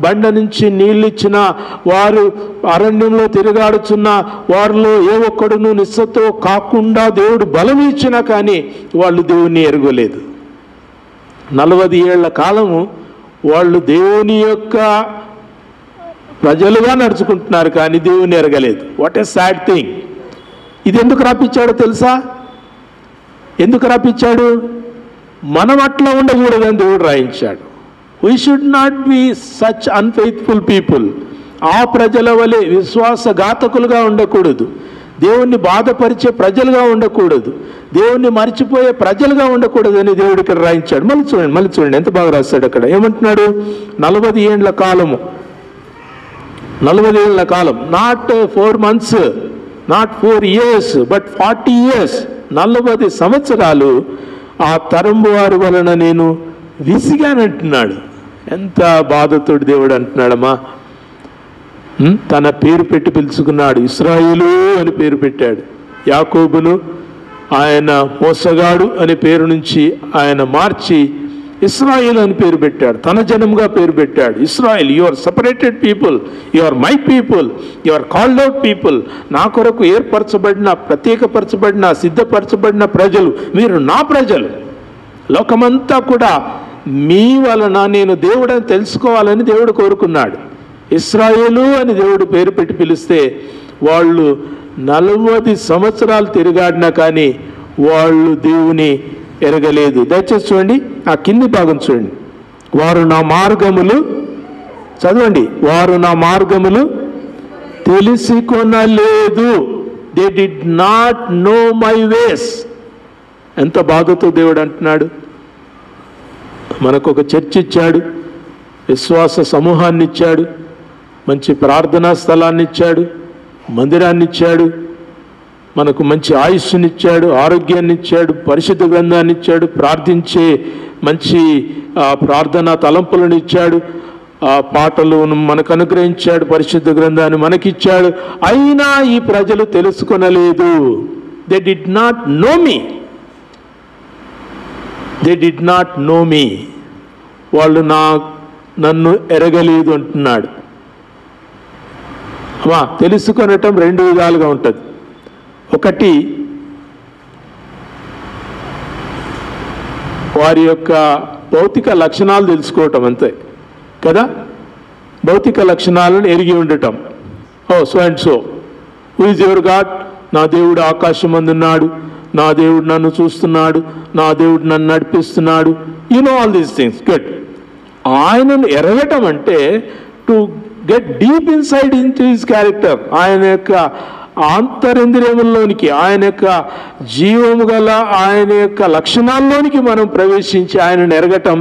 బండ నుంచి నీళ్ళు ఇచ్చిన, వారు అరణ్యంలో తిరుగాడుచున్న వారిలో ఏ ఒక్కడును నిస్సతో కాకుండా దేవుడు బలం ఇచ్చినా కానీ వాళ్ళు దేవుణ్ణి ఎరగలేదు. 40 ఏళ్ల కాలము వాళ్ళు దేవుని యొక్క ప్రజలుగా నడుచుకుంటున్నారు కానీ దేవుని ఎరగలేదు. What a sad thing. ఇది ఎందుకు రాపించాడో తెలుసా? ఎందుకు రాపించాడు? మనం అట్లా ఉండకూడదని దేవుడు రాయించాడు. We should not be such unfaithful people. ఆ ప్రజల వలె విశ్వాసఘాతకులుగా ఉండకూడదు, దేవుణ్ణి బాధపరిచే ప్రజలుగా ఉండకూడదు, దేవుణ్ణి మర్చిపోయే ప్రజలుగా ఉండకూడదు అని దేవుడు ఇక్కడ రాయించాడు. మళ్ళీ చూడండి ఎంత బాగా రాస్తాడు అక్కడ. ఏమంటున్నాడు? 40 ఏండ్ల కాలము, 40 ఏళ్ల కాలం. Not 4 months, not 4 years, but 40 years. 40 సంవత్సరాలు ఆ తరం వారి వలన నేను విసిగానంటున్నాడు. ఎంత బాధతోటి దేవుడు అంటున్నాడమ్మా. తన పేరు పెట్టి పిలుచుకున్నాడు. ఇశ్రాయేలు అని పేరు పెట్టాడు. యాకోబును ఆయన మోసగాడు అనే పేరు నుంచి ఆయన మార్చి ఇశ్రాయేల్ అని పేరు పెట్టాడు. తన జనంగా పేరు పెట్టాడు. ఇశ్రాయేల్, you are separated people, you are my people, you are called out people. నా కొరకు ఏర్పరచబడిన, ప్రత్యేకపరచబడిన, సిద్ధపరచబడిన ప్రజలు, మీరు నా ప్రజలు. లోకమంతా కూడా మీ వలన నేను దేవుడని తెలుసుకోవాలని దేవుడు కోరుకున్నాడు. ఇశ్రాయేలు అని దేవుడు పేరు పెట్టి పిలిస్తే వాళ్ళు 40 సంవత్సరాలు తిరిగాడినా కానీ వాళ్ళు దేవుని ఎరగలేదు. దయచేసి చూడండి, ఆ కింది భాగం చూడండి. వారు నా మార్గములు, చదవండి, వారు నా మార్గములు తెలుసుకొనలేదు. They did not know my ways. ఎంత బాధతో దేవుడు అంటున్నాడు. మనకు ఒక చర్చ్ ఇచ్చాడు, విశ్వాస సమూహాన్ని ఇచ్చాడు, మంచి ప్రార్థనా స్థలాన్ని ఇచ్చాడు, మందిరాన్ని ఇచ్చాడు, మనకు మంచి ఆయుష్నిచ్చాడు, ఆరోగ్యాన్ని ఇచ్చాడు, పరిశుద్ధ గ్రంథాన్ని ఇచ్చాడు, ప్రార్థించే మంచి ప్రార్థనా తలంపులను ఇచ్చాడు, పాటలు మనకు అనుగ్రహించాడు, పరిశుద్ధ గ్రంథాన్ని మనకిచ్చాడు. అయినా ఈ ప్రజలు తెలుసుకొనలేదు. They did not know me, they did not know me. వాళ్ళు నన్ను ఎరగలేదు అంటున్నాడు. అమ్మా, తెలుసుకొనటం 2 విధాలుగా ఉంటుంది. ఒకటి వారి యొక్క భౌతిక లక్షణాలు తెలుసుకోవటం అంతే కదా, భౌతిక లక్షణాలను ఎరిగి ఉండటం. So and so, who is your God? నా దేవుడు ఆకాశం అందున్నాడు, నా దేవుడు నన్ను చూస్తున్నాడు, నా దేవుడు నన్ను నడిపిస్తున్నాడు. You know all these things, good. ఆయనను ఎరగటం అంటే to get deep inside in to his character. ఆయన యొక్క ఆంతరింద్రియముల్లోనికి, ఆయన యొక్క జీవము గల ఆయన యొక్క లక్షణాల్లోనికి మనం ప్రవేశించి ఆయనను ఎరగటం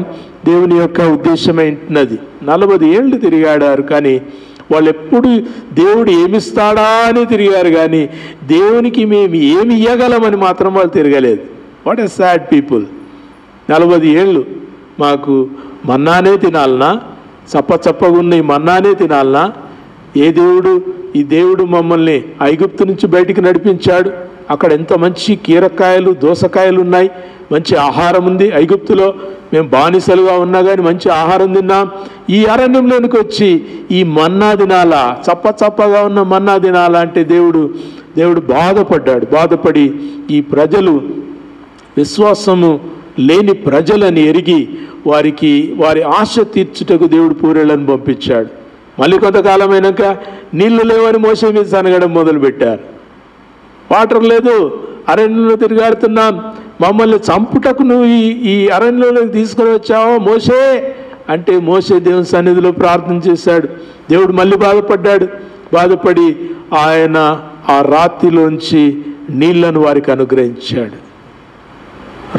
దేవుని యొక్క ఉద్దేశమైనది. 40 ఏళ్ళు తిరిగాడారు, కానీ వాళ్ళు ఎప్పుడు దేవుడు ఏమిస్తాడా అని తిరిగారు, కానీ దేవునికి మేము ఏమి ఇవ్వగలమని మాత్రం వాళ్ళు తిరగలేదు. What a sad people. 40 ఏళ్ళు మాకు మన్నానే తినాలనా, చప్పగున్న ఈ మన్నానే తినాలనా? ఏ దేవుడు? ఈ దేవుడు మమ్మల్ని ఐగుప్తు నుంచి బయటికి నడిపించాడు. అక్కడ ఎంత మంచి కీరకాయలు, దోసకాయలు ఉన్నాయి, మంచి ఆహారం ఉంది. ఐగుప్తులో మేము బానిసలుగా ఉన్నా కానీ మంచి ఆహారం తిన్నాం. ఈ అరణ్యంలోనికి వచ్చి ఈ మన్నా తినాలా, చప్పగా ఉన్న మన్నా తినాలా అంటే దేవుడు బాధపడి ఈ ప్రజలు విశ్వాసము లేని ప్రజలని ఎరిగి వారి ఆశ తీర్చుటకు దేవుడు పూరేళ్లను పంపించాడు. మళ్ళీ కొంతకాలం అయినాక నీళ్లు లేవని మోసే మీద సనగడం మొదలుపెట్టారు. వాటర్ లేదు, అరణ్యంలో తిరిగాడుతున్నాం, మమ్మల్ని చంపుటకు నువ్వు ఈ అరణ్యంలోకి తీసుకొని వచ్చావో మోసే అంటే, మోసే దేవుని సన్నిధిలో ప్రార్థన చేశాడు. దేవుడు మళ్ళీ బాధపడి ఆయన ఆ రాతిలోంచి నీళ్లను వారికి అనుగ్రహించాడు.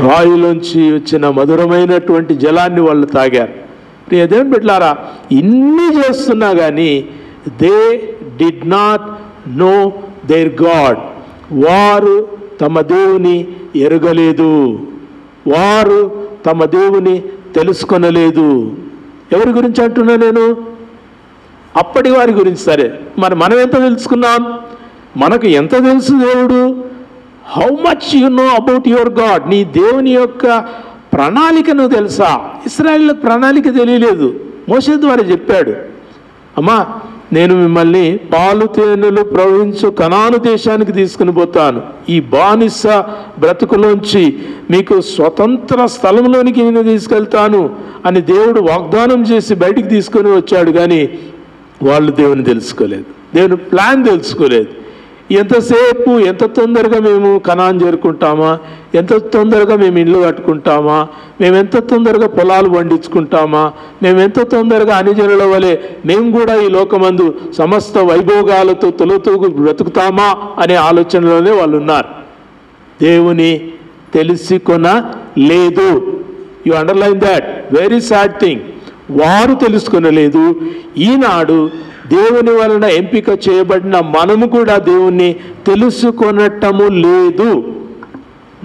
రాయిలోంచి వచ్చిన మధురమైనటువంటి జలాన్ని వాళ్ళు తాగారు. దేవుని బిడ్డలారా, ఇన్ని చేస్తున్నా కానీ they did not know their God. వారు తమ దేవుని ఎరగలేదు, వారు తమ దేవుని తెలుసుకొనలేదు. ఎవరి గురించి అంటున్నా నేను? అప్పటి వారి గురించి. సరే, మరి మనం ఎంత తెలుసుకున్నాం? మనకు ఎంత తెలుసు దేవుడు? How much you know about your God? నీ దేవుని యొక్క ప్రణాళికను తెలుసా? ఇశ్రాయేలులకు ప్రణాళిక తెలియలేదు. మోషే ద్వారా చెప్పాడు, అమ్మా నేను మిమ్మల్ని పాలు తేనెలు ప్రవహించు కనాను దేశానికి తీసుకుని పోతాను, ఈ బానిస బ్రతుకులోంచి మీకు స్వతంత్ర స్థలంలోనికి నేను తీసుకెళ్తాను అని దేవుడు వాగ్దానం చేసి బయటికి తీసుకొని వచ్చాడు. కానీ వాళ్ళు దేవుని తెలుసుకోలేదు, దేవుని ప్లాన్ తెలుసుకోలేదు. ఎంతసేపు ఎంత తొందరగా మేము కనాన్ చేరుకుంటామా, ఎంత తొందరగా మేము ఇల్లు కట్టుకుంటామా, మేము ఎంత తొందరగా పొలాలు పండించుకుంటామా, మేము ఎంత తొందరగా అనిజనుల వలె మేము కూడా ఈ లోకమందు సమస్త వైభోగాలతో తొలతూగు బ్రతుకుతామా అనే ఆలోచనలోనే వాళ్ళు ఉన్నారు. దేవుని తెలుసుకొనలేదు. You underline that, very sad thing. వారు తెలుసుకొనలేదు. ఈనాడు దేవుని వలన ఎంపిక చేయబడిన మనము కూడా దేవుణ్ణి తెలుసుకొనటము లేదు.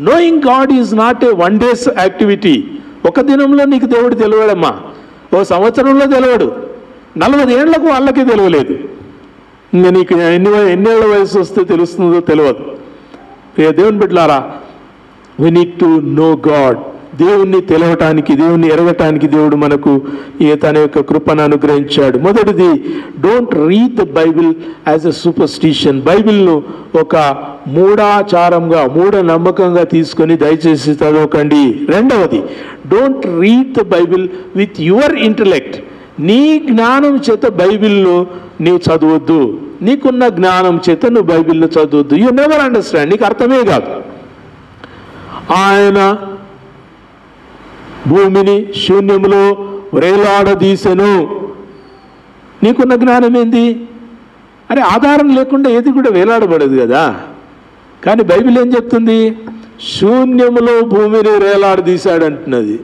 Knowing God is not A one days activity. ఒక దినంలో నీకు దేవుడు తెలియడమ్మా, ఓ సంవత్సరంలో తెలియడు. 40 ఏళ్లకు వాళ్ళకి తెలియలేదు. ఇంకా నీకు ఎన్నేళ్ల వయసు వస్తే తెలుస్తుందో తెలియదు. దేవుని బిడ్డలారా, we need to know God. దేవుణ్ణి తెలవటానికి, దేవుణ్ణి ఎరగటానికి దేవుడు మనకు తన యొక్క కృపను అనుగ్రహించాడు. మొదటిది, don't read the Bible as a superstition. బైబిల్ను ఒక మూఢాచారంగా, మూఢనమ్మకంగా తీసుకొని దయచేసి చదవకండి. రెండవది, don't read the Bible with your intellect. నీ జ్ఞానం చేత బైబిల్ను నీవు చదవద్దు. నీకున్న జ్ఞానం చేత నువ్వు బైబిల్ను చదవద్దు. You never understand. నీకు అర్థమే కాదు. ఆయన భూమిని శూన్యములో వ్రేలాడదీసెను. నీకున్న జ్ఞానం ఏంది? అరే, ఆధారం లేకుండా ఏది కూడా వేలాడబడదు కదా. కానీ బైబిల్ ఏం చెప్తుంది? శూన్యములో భూమిని వేలాడదీశాడు అంటున్నది.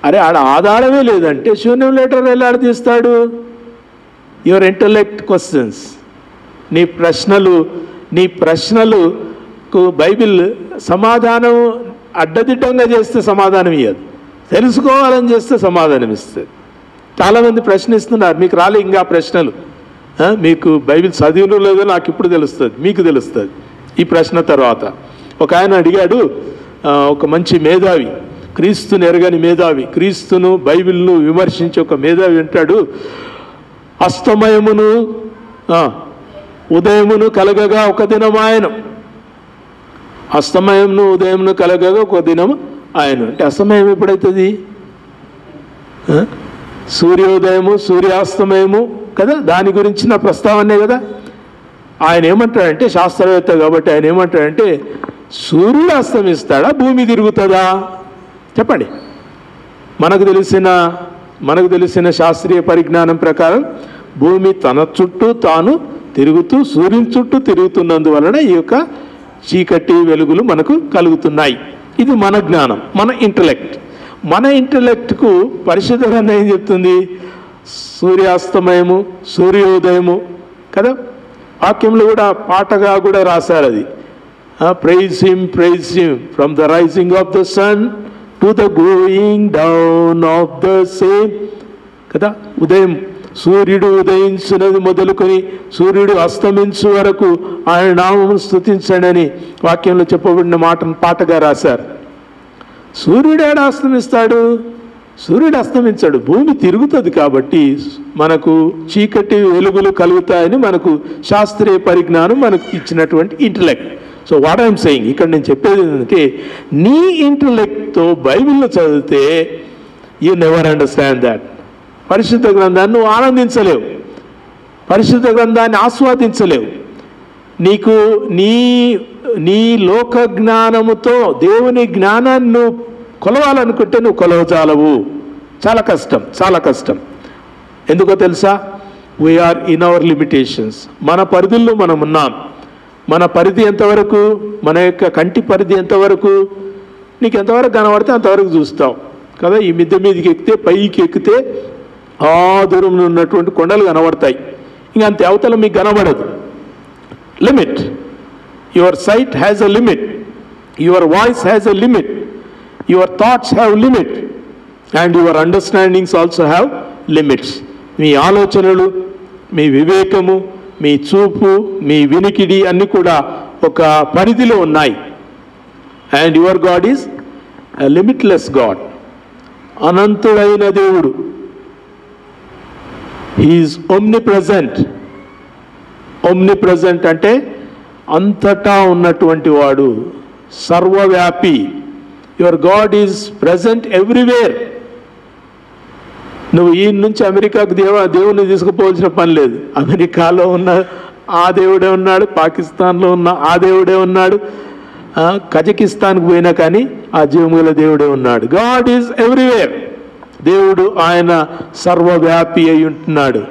అరే, ఆడ ఆధారమే లేదంటే శూన్యంలో ఎట్లా వేలాడదీస్తాడు? యువర్ ఇంటలెక్ట్ క్వశ్చన్స్, నీ ప్రశ్నలకు బైబిల్ సమాధానం అడ్డదిడ్డంగా చేస్తే సమాధానం ఇవ్వదు, తెలుసుకోవాలని చేస్తే సమాధానం ఇస్తుంది. చాలామంది ప్రశ్నిస్తున్నారు, మీకు రాలే ఇంకా ప్రశ్నలు, మీకు బైబిల్ చదివిన లేదో నాకు ఇప్పుడు తెలుస్తుంది, మీకు తెలుస్తుంది ఈ ప్రశ్న తర్వాత. ఒక ఆయన అడిగాడు, ఒక మంచి మేధావి, క్రీస్తుని ఎరగని మేధావి, క్రీస్తును బైబిల్ను విమర్శించి ఒక మేధావి అంటాడు, అస్తమయమును ఉదయమును కలగగా ఒక దినం ఆయన, అస్తమయమును ఉదయమును కలగగా ఒక దినం ఆయన అంటే అస్తమయం ఎప్పుడైతుంది? సూర్యోదయము సూర్యాస్తమయము కదా, దాని గురించిన ప్రస్తావనే కదా. ఆయన ఏమంటాడంటే, శాస్త్రవేత్త కాబట్టి ఆయన ఏమంటాడంటే, సూర్యుడు అస్తమిస్తాడా, భూమి తిరుగుతుందా? చెప్పండి. మనకు తెలిసిన శాస్త్రీయ పరిజ్ఞానం ప్రకారం భూమి తన చుట్టూ తాను తిరుగుతూ సూర్యుని చుట్టూ తిరుగుతున్నందువలన ఈ యొక్క చీకటి వెలుగులు మనకు కలుగుతున్నాయి. ఇది మన జ్ఞానం, మన ఇంటలెక్ట్కు పరిశుద్ధ గ్రంథం ఏం చెప్తుంది? సూర్యాస్తమయము సూర్యోదయము కదా. వాక్యంలో కూడా పాటగా కూడా రాశారు అది. Praise him from the rising of the sun to the going down of the same కదా. ఉదయం సూర్యుడు ఉదయించినది మొదలుకొని సూర్యుడు అస్తమించు వరకు ఆయన నామమును స్తుతించండి అని వాక్యంలో చెప్పబడిన మాటను పాటగా రాశారు. సూర్యుడు ఏడ అస్తమిస్తాడు? సూర్యుడు అస్తమించాడు, భూమి తిరుగుతుంది. కాబట్టి మనకు చీకటి వెలుగులు కలుగుతాయని మనకు శాస్త్రీయ పరిజ్ఞానం మనకు ఇచ్చినటువంటి intellect. So what I'm saying, ఇక్కడ నేను చెప్పేది ఏంటంటే, నీ ఇంటలెక్ట్తో బైబిల్లో చదివితే యూ నెవర్ అండర్స్టాండ్ దాట్. పరిశుద్ధ గ్రంథాన్ని నువ్వు ఆనందించలేవు, పరిశుద్ధ గ్రంథాన్ని ఆస్వాదించలేవు. నీకు నీ లోక జ్ఞానముతో దేవుని జ్ఞానాన్ని నువ్వు కొలవాలనుకుంటే నువ్వు కొలవజాలవు. చాలా కష్టం. ఎందుకో తెలుసా? We are in our limitations. మన పరిధుల్లో మనం ఉన్నాం. మన పరిధి ఎంతవరకు? మన యొక్క కంటి పరిధి ఎంతవరకు? నీకు ఎంతవరకు కనబడితే అంతవరకు చూస్తావు కదా. ఈ మిద్దె మీదకి ఎక్కితే, పైకి ఎక్కితే ఆ దూరంలో ఉన్నటువంటి కొండలు కనబడతాయి. ఇంకా అంతే, అవతల మీకు కనబడదు. Limit. Your sight has a limit, your voice has a limit, your thoughts have limit and your understandings also have limits. మీ ఆలోచనలు, మీ వివేకము, మీ చూపు, మీ వినికిడి అన్నీ కూడా ఒక పరిధిలో ఉన్నాయి. And your God is a limitless God. అనంతుడైన దేవుడు. హీఈస్ omnipresent అంటే అంతటా ఉన్నటువంటి వాడు, సర్వవ్యాపి. Your God is present everywhere. నువ్వు ఈ నుంచి అమెరికాకు దేవుని తీసుకుపోవాల్సిన పని లేదు. అమెరికాలో ఉన్న ఆ దేవుడే ఉన్నాడు, పాకిస్తాన్లో ఉన్న ఆ దేవుడే ఉన్నాడు, కజకిస్తాన్కి పోయినా కానీ ఆ జీవముల దేవుడే ఉన్నాడు. God is everywhere. దేవుడు ఆయన సర్వవ్యాపి అయి ఉంటున్నాడు.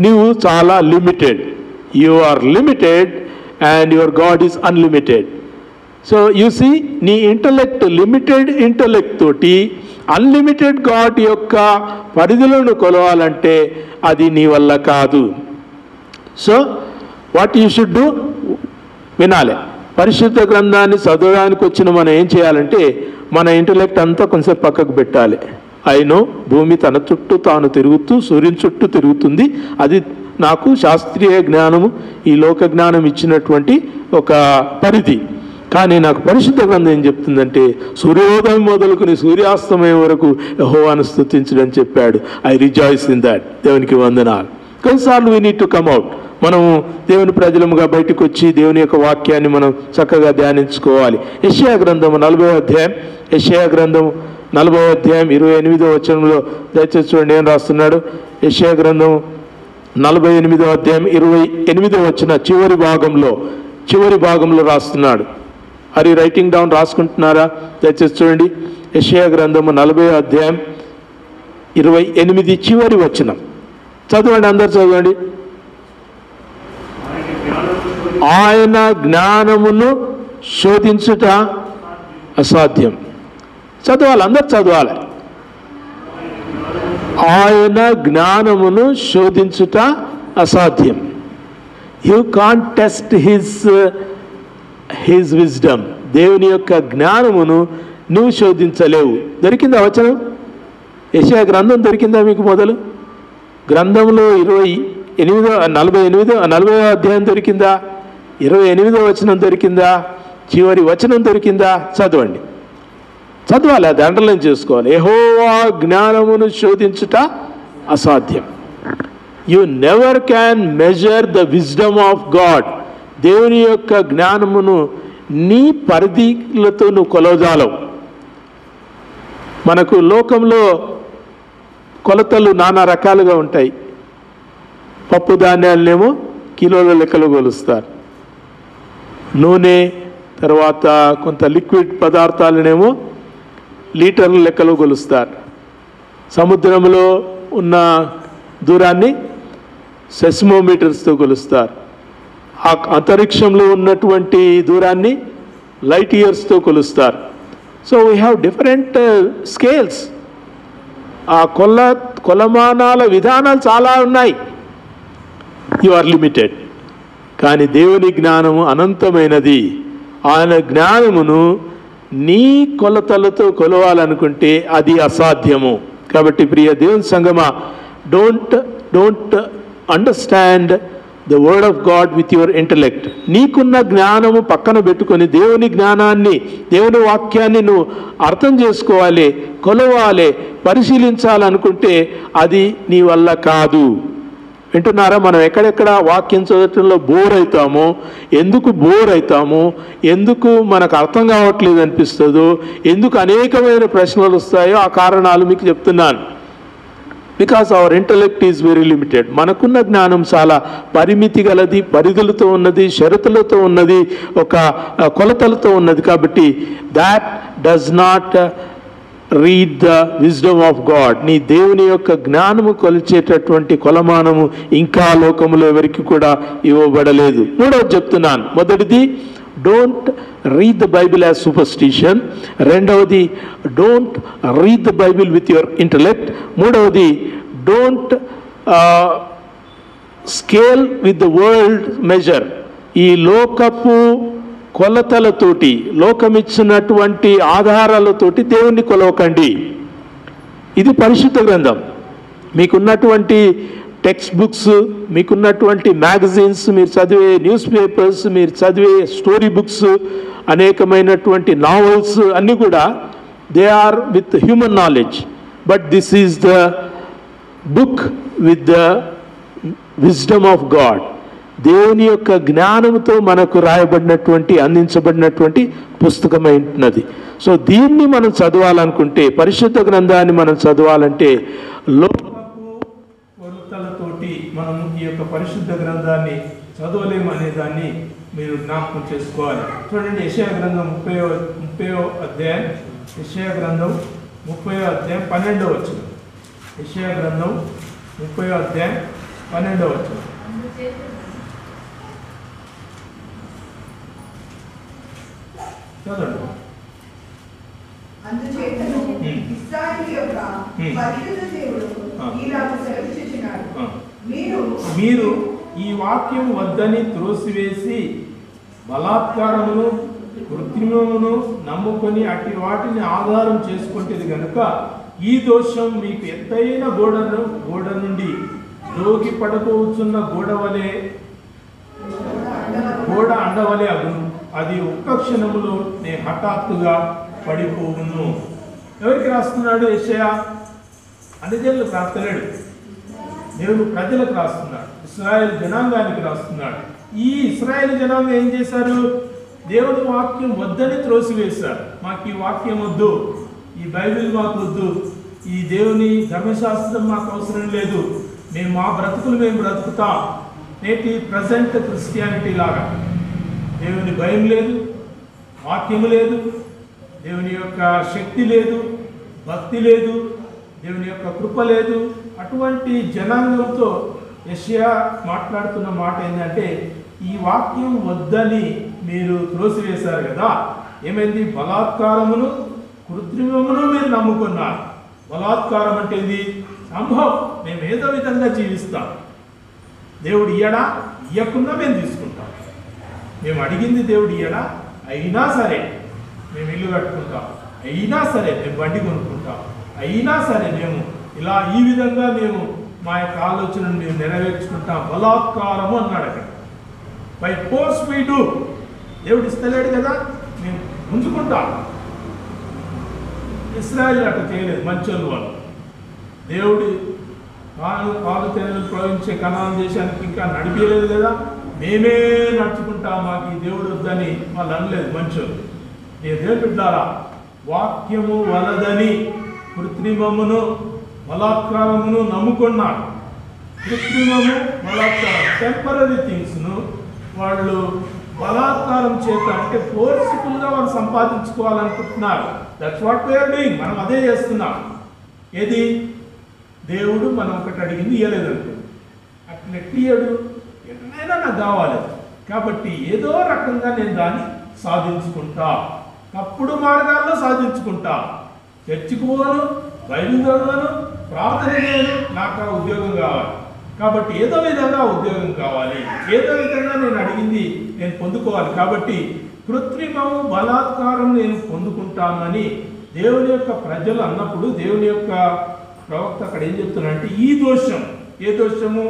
నీవు చాలా limited. You are limited and your God is unlimited. So you see, నీ లిమిటెడ్ ఇంటలెక్ట్ తోటి అన్లిమిటెడ్ గాడ్ యొక్క పరిధులను కొలవాలంటే అది నీ వల్ల కాదు. So what you should do? వినాలి. పరిశుద్ధ గ్రంథాన్ని చదవడానికి వచ్చిన మనం ఏం చేయాలంటే, మన ఇంటలెక్ట్ అంతా కొంచెం పక్కకు పెట్టాలి. అయినో భూమి తన చుట్టూ తాను తిరుగుతూ సూర్యుని చుట్టూ తిరుగుతుంది. అది నాకు శాస్త్రీయ జ్ఞానము, ఈ లోక జ్ఞానం ఇచ్చినటువంటి ఒక పరిధి. కానీ నాకు పరిశుద్ధ గ్రంథం ఏం చెప్తుందంటే, సూర్యోదయం మొదలుకుని సూర్యాస్తమయం వరకు యెహోవాను స్తుతించడని చెప్పాడు. I rejoice in that. దేవునికి వందనాలు. కొన్నిసార్లు we need to come out. మనము దేవుని ప్రజలముగా బయటకు వచ్చి దేవుని యొక్క వాక్యాన్ని మనం చక్కగా ధ్యానించుకోవాలి. యెషయా గ్రంథము 40వ అధ్యాయం, యెషయా గ్రంథము 40వ అధ్యాయం 28వ వచనంలో దయచేసి చూడండి ఏం రాస్తున్నాడు. యెషయా గ్రంథం 48వ అధ్యాయం 28వ వచన చివరి భాగంలో రాస్తున్నాడు. అది రైటింగ్ డౌన్, రాసుకుంటున్నారా? దయచేసి చూడండి. యెషయా గ్రంథము 40వ అధ్యాయం 28 చివరి వచనం చదవండి, అందరు చదవండి. ఆయన జ్ఞానమును శోధించుట అసాధ్యం. చదవాలి, అందరు చదవాలి. ఆయన జ్ఞానమును శోధించుట అసాధ్యం. You can't test his wisdom. దేవుని యొక్క జ్ఞానమును నువ్వు శోధించలేవు. దొరికిందా వచనం? యెషయా గ్రంథం దొరికిందా మీకు? మొదలు గ్రంథంలో 40వ అధ్యాయం దొరికిందా? 28వ వచనం దొరికిందా? చివరి వచనం దొరికిందా? చదవండి, చదవాలి, అది అండర్లైన్ చేసుకోవాలి. యెహోవా జ్ఞానమును శోధించుట అసాధ్యం. You never can measure the wisdom of God. దేవుని యొక్క జ్ఞానమును నీ పరిధిలతో నువ్వు కొలవజాలవు. మనకు లోకంలో కొలతలు నానా రకాలుగా ఉంటాయి. పప్పు ధాన్యాలనేమో కిలోల లెక్కలు కొలుస్తారు, నూనె తర్వాత కొంత లిక్విడ్ పదార్థాలనేమో లీటర్ల లెక్కలు కొలుస్తారు. సముద్రంలో ఉన్న దూరాన్ని సెస్మోమీటర్స్తో కొలుస్తారు. ఆ అంతరిక్షంలో ఉన్నటువంటి దూరాన్ని లైట్ ఇయర్స్తో కొలుస్తారు. So we have different scales. ఆ కొలమానాల విధానాలు చాలా ఉన్నాయి. You are limited. కానీ దేవుని జ్ఞానము అనంతమైనది. ఆయన జ్ఞానమును నీ కొలతలతో కొలవాలనుకుంటే అది అసాధ్యము. కాబట్టి ప్రియ దేవుని సంగమా, don't understand the word of God with your intellect. నీకున్న జ్ఞానము పక్కన పెట్టుకొని దేవుని జ్ఞానాన్ని, దేవుని వాక్యాన్ని నువ్వు అర్థం చేసుకోవాలి, కొలవాలి, పరిశీలించాలనుకుంటే అది నీ వల్ల కాదు. వింటున్నారా? మనం ఎక్కడెక్కడ వాక్యం చదవటంలో బోర్ అవుతామో, ఎందుకు బోర్ అవుతామో, ఎందుకు మనకు అర్థం కావట్లేదు అనిపిస్తుందో, ఎందుకు అనేకమైన ప్రశ్నలు వస్తాయో ఆ కారణాలు మీకు చెప్తున్నాను. Because our intellect is very limited. మనకున్న జ్ఞానం చాలా పరిమితి గలది, పరిధులతో ఉన్నది, షరతులతో ఉన్నది, ఒక కొలతలతో ఉన్నది. కాబట్టి that does not read the wisdom of God. నీ దేవుని యొక్క జ్ఞానము కొలిచేటటువంటి కొలమానము ఇంకా లోకములో ఎవరికి కూడా ఇవ్వబడలేదు. మూడవది చెప్తున్నాను. మొదటిది, don't read the Bible as superstition. రెండవది, don't read the Bible with your intellect. మూడవది, don't scale with the world measure. ఈ లోకపు కొలతలతోటి, లోకమిచ్చినటువంటి ఆధారాలతోటి దేవుణ్ణి కొలవకండి. ఇది పరిశుద్ధ గ్రంథం. మీకున్నటువంటి టెక్స్ట్ బుక్స్, మీకున్నటువంటి మ్యాగజైన్స్, మీరు చదివే న్యూస్ పేపర్స్, మీరు చదివే స్టోరీ బుక్స్, అనేకమైనటువంటి నావెల్స్ అన్నీ కూడా they are with human knowledge. But this is the book with the wisdom of God. దేవుని యొక్క జ్ఞానంతో మనకు రాయబడినటువంటి, అందించబడినటువంటి పుస్తకమైనది. సో దీన్ని మనం చదవాలనుకుంటే, పరిశుద్ధ గ్రంథాన్ని మనం చదవాలంటే లోకపు కొలతలతోటి మనము ఈ యొక్క పరిశుద్ధ గ్రంథాన్ని చదవలేము అనే దాన్ని మీరు జ్ఞాపకం చేసుకోవాలి. చూడండి, యెషయా గ్రంథం 30వ అధ్యాయం, యెషయా గ్రంథం 30వ అధ్యాయం 12వ వచనం. యెషయా గ్రంథం 30వ అధ్యాయం 12వ వచనం. అందుచేతను ఇశ్రాయేలు యొక్క పరిశుద్ధ దేవుడు ఇలాగ సెలవిచ్చుచున్నాడు, మీరు ఈ వాక్యం వద్దని త్రోసివేసి బలాత్కారమును కృత్రిమమును నమ్ముకొని అట్టి వాటిని ఆధారం చేసుకుంటేది కనుక ఈ దోషం మీకు ఎత్తైన గోడ నుండి దోగి పడపోవచ్చున్న గోడ అండవలే అగును. అది ఒక్క క్షణములో నే హఠాత్తుగా పడిపోవును. ఎవరికి రాస్తున్నాడు యెషయా? అన్యజనులకు రాస్తలేడు, దేవుడు ప్రజలకు రాస్తున్నాడు, ఇశ్రాయేలు జనాంగానికి రాస్తున్నాడు. ఈ ఇశ్రాయేలు జనాంగం ఏం చేశారు? దేవుడి వాక్యం వద్దని త్రోసివేశారు. మాకు ఈ వాక్యం వద్దు, ఈ బైబిల్ మాకు వద్దు, ఈ దేవుని ధర్మశాస్త్రం మాకు అవసరం లేదు, మేము మా బ్రతుకులు మేము బ్రతుకుతాం. నేటి ప్రజెంట్ క్రిస్టియానిటీ లాగా దేవుని భయం లేదు, వాక్యము లేదు, దేవుని యొక్క శక్తి లేదు, భక్తి లేదు, దేవుని యొక్క కృప లేదు. అటువంటి జనాంగంతో యెషయా మాట్లాడుతున్న మాట ఏంటంటే, ఈ వాక్యం వద్దని మీరు త్రోసివేశారు కదా, ఏమైంది? బలాత్కారమును కృత్రిమమును మీరు నమ్ముకున్నారు. బలాత్కారం అంటే ఇది సంభవం, మేము ఏదో విధంగా జీవిస్తాం, దేవుడు ఇయ్యడా, ఇయ్యకుండా మేము తీసుకుంటాం, మేము అడిగింది దేవుడు ఇయ్యడా, అయినా సరే మేము ఇల్లు కట్టుకుంటాం, అయినా సరే మేము బండి కొనుక్కుంటాం, అయినా సరే మేము ఇలా ఈ విధంగా మేము మా యొక్క ఆలోచనను మేము నెరవేర్చుకుంటాం. బలాత్కారము అన్నాడు అక్కడ. By force we do. దేవుడు ఇస్తలేడు కదా, మేము ఉంచుకుంటాం. ఇశ్రాయేలు అట్లా చేయలేదు, మంచోళ్ళు వాళ్ళు. దేవుడి పాలు తేనెలు ప్రవహించే కనాన్ దేశానికి ఇంకా నడిపేయలేదు కదా, మేమే నడుచుకుంటాం, మాకు ఈ దేవుడు వద్దని వాళ్ళు అనలేదు మంచోళ్ళు. నేను దేవుడు బిడ్డారా, వాక్యము వలదని కృత్రిమమును బలాత్కారమును నమ్ముకున్నారు. కృత్రిమము బలాత్కారం టెంపరీ థింగ్స్ను వాళ్ళు బలాత్కారం చేత అంటే ఫోర్స్ఫుల్గా వాళ్ళు సంపాదించుకోవాలనుకుంటున్నారు. That's what we are doing. మనం అదే చేస్తున్నాం. ఏది దేవుడు మనం ఒకటి అడిగింది ఇవ్వలేదనుకో, అట్లా ఎట్టియడు, ఎన్నైనా నాకు కావాలి కాబట్టి ఏదో రకంగా నేను దాన్ని సాధించుకుంటా, తప్పుడు మార్గాల్లో సాధించుకుంటా. చర్చికి పోను, బైబిల్ చదవను, ప్రార్థన చేయను, నాకు ఆ ఉద్యోగం కావాలి కాబట్టి ఏదో విధంగా ఉద్యోగం కావాలి, ఏదో విధంగా నేను అడిగింది నేను పొందుకోవాలి కాబట్టి కృత్రిమము బలాత్కారం నేను పొందుకుంటాను అని దేవుని యొక్క ప్రజలు అన్నప్పుడు దేవుని యొక్క ప్రవక్త అక్కడ ఏం చెప్తున్నాడంటే ఈ దోషం, ఏ దోషము?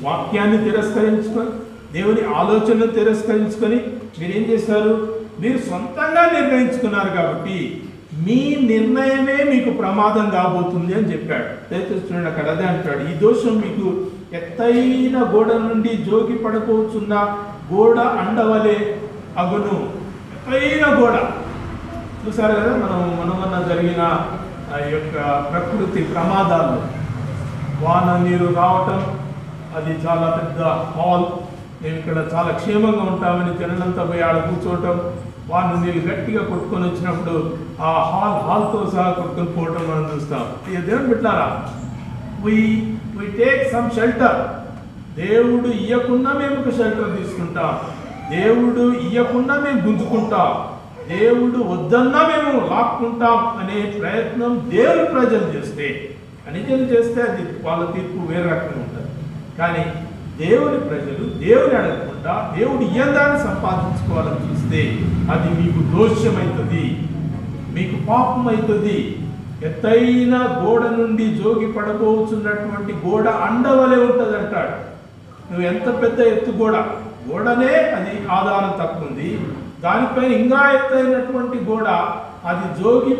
వాక్యాన్ని తిరస్కరించుకొని, దేవుని ఆలోచనను తిరస్కరించుకొని మీరేం చేశారు? మీరు సొంతంగా నిర్ణయించుకున్నారు కాబట్టి మీ నిర్ణయమే మీకు ప్రమాదం కాబోతుంది అని చెప్పాడు. దయచేసి చూడండి, అక్కడ అదే అంటాడు, ఈ దోషం మీకు ఎత్తైన గోడ నుండి జోగి పడిపోతున్న గోడ అండవలే అగును. ఎత్తైన గోడ చూసారు కదా, మనమన్న జరిగిన ఆ యొక్క ప్రకృతి ప్రమాదాలు, వాన నీరు రావటం, అది చాలా పెద్ద హాల్, మేము ఇక్కడ చాలా క్షేమంగా ఉంటామని జనంతా పోయి ఆడ కూర్చోవటం, వాన నీళ్ళు గట్టిగా కొట్టుకొని వచ్చినప్పుడు ఆ హాల్తో సహా కొట్టుకొని పోవటం మనం చూస్తాం. ఇక దేవుని పెట్టారా, we take some shelter. దేవుడు ఇయ్యకుండా మేము ఒక షెల్టర్ తీసుకుంటాం, దేవుడు ఇయ్యకుండా మేము గుంజుకుంటాం, దేవుడు వద్దన్నా మేము లాక్కుంటాం అనే ప్రయత్నం దేవుని ప్రజలు చేస్తే, అనిజలు చేస్తే అది వాళ్ళ తీర్పు వేరే రకంగా ఉంటుంది. కానీ దేవుని ప్రజలు దేవుని అడగకుండా దేవుడు ఇయ్యందాన్ని సంపాదించుకోవాలని చూస్తే అది మీకు దోషమవుతుంది, మీకు పాపం అవుతుంది. ఎత్తైన గోడ నుండి జోగి పడబోతున్నటువంటి గోడ అండవలే ఉంటుంది అంటాడు. నువ్వు ఎంత పెద్ద ఎత్తు గోడనే అది ఆధారం తక్కువ ఉంది, దానిపైన ఇంకా ఎత్తైనటువంటి గోడ అది జోగి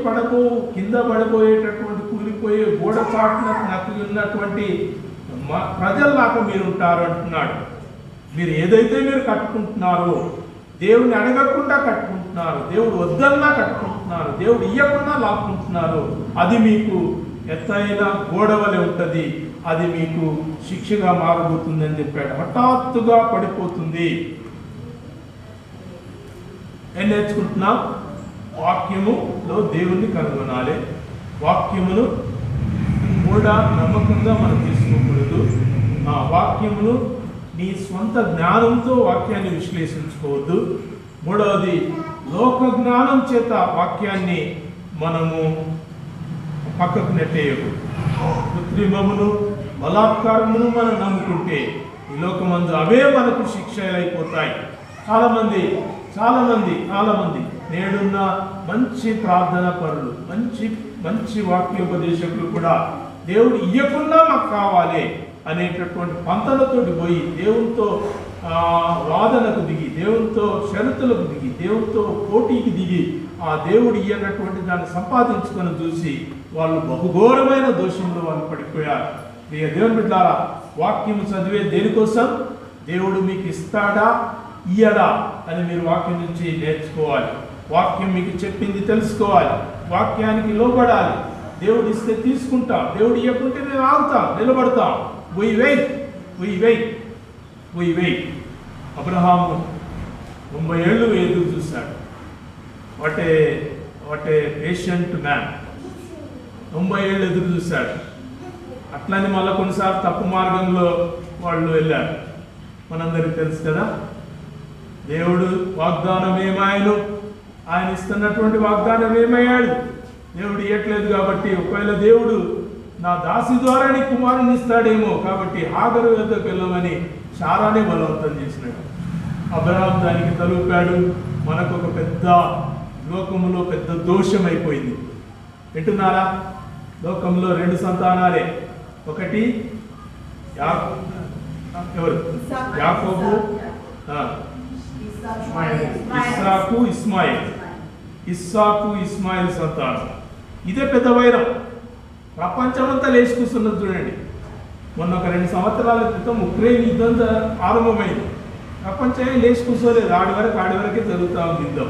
కింద పడబోయేటటువంటి కూలిపోయే గోడ చాటున నక్కి ఉన్నటువంటి ప్రజల్లాగా మీరు ఉంటారు అంటున్నాడు. మీరు ఏదైతే మీరు కట్టుకుంటున్నారో, దేవుని అడగకుండా కట్టుకుంటున్నారు, దేవుడు వద్దన్నా కట్టుకుంటున్నారు, దేవుడు ఇయ్యకుండా లాక్కుంటున్నారు, అది మీకు ఎత్తైన గోడవలే ఉంటుంది, అది మీకు శిక్షగా మారబోతుంది అని చెప్పాడు. హఠాత్తుగా పడిపోతుంది. ఏం నేర్చుకుంటున్నాం? వాక్యములో దేవుణ్ణి కనుగొనాలి, వాక్యమును కూడా నమ్మకంగా మనం తీసుకోకూడదు. ఆ వాక్యమును నీ స్వంత జ్ఞానంతో వాక్యాన్ని విశ్లేషించుకోవద్దు. మూడవది, లోక జ్ఞానం చేత వాక్యాన్ని మనము పక్కకు నెట్టేయకూడదు. కృత్రిమమును బలాత్కారమును మనం నమ్ముకుంటే ఈ లోకమందు అవే మనకు శిక్షలైపోతాయి. చాలామంది నేడున్న మంచి ప్రార్థన పరులు, మంచి వాక్యోపదేశకులు కూడా దేవుడు ఇయ్యకుండా మాకు కావాలి అనేటటువంటి పంతలతోటి పోయి దేవునితో వాదనకు దిగి, దేవునితో షరతులకు దిగి, దేవునితో పోటీకి దిగి ఆ దేవుడు ఇయ్యనటువంటి దాన్ని సంపాదించుకొని చూసి వాళ్ళు బహుఘోరమైన దోషంలో వాళ్ళు పడిపోయారు. దేవుని బిడ్డలారా, వాక్యం చదివే దేనికోసం? దేవుడు మీకు ఇస్తాడా ఇయ్యడా అని మీరు వాక్యం నుంచి నేర్చుకోవాలి. వాక్యం మీకు చెప్పింది తెలుసుకోవాలి, వాక్యానికి లోబడాలి. దేవుడు ఇస్తే తీసుకుంటాం, దేవుడు ఇవ్వకుంటే మేము ఆగుతాం, నిలబడతాం. We wait. అబ్రహాము 90 ఏళ్ళు ఎదురు చూశాడు. What a patient man. 90 ఏళ్ళు ఎదురు చూశాడు. అట్లని మళ్ళీ కొన్నిసార్లు తప్పు మార్గంలో వాళ్ళు వెళ్ళారు, మనందరికీ తెలుసు కదా. దేవుడు వాగ్దానం ఏమాయను, ఆయన ఇస్తున్నటువంటి వాగ్దానం ఏమయ్యాడు? దేవుడు ఇవ్వట్లేదు కాబట్టి, ఒకవేళ దేవుడు నా దాసి ద్వారా నీ కుమారుని ఇస్తాడేమో కాబట్టి హాగరు వద్దకు వెళ్ళమని శారానే బలవంతం చేసినాడు. అబ్రహాం దానికి తలుపాడు. మనకు ఒక పెద్ద లోకంలో పెద్ద దోషం అయిపోయింది. వింటున్నారా? లోకంలో 2 సంతానాలే, ఒకటి ఎవరు? యాకోబు, ఇస్సాకు ఇస్మాయిల్ సంతానం. ఇదే పెద్ద వైరం. ప్రపంచమంతా లేచి కూర్చున్నది చూడండి. మొన్న ఒక 2 సంవత్సరాల క్రితం ఉక్రెయిన్ యుద్ధం ఆరంభమైంది. ప్రపంచమే లేచి కూర్చోలేదు, ఆడి వరకే జరుగుతూ ఉంది యుద్ధం.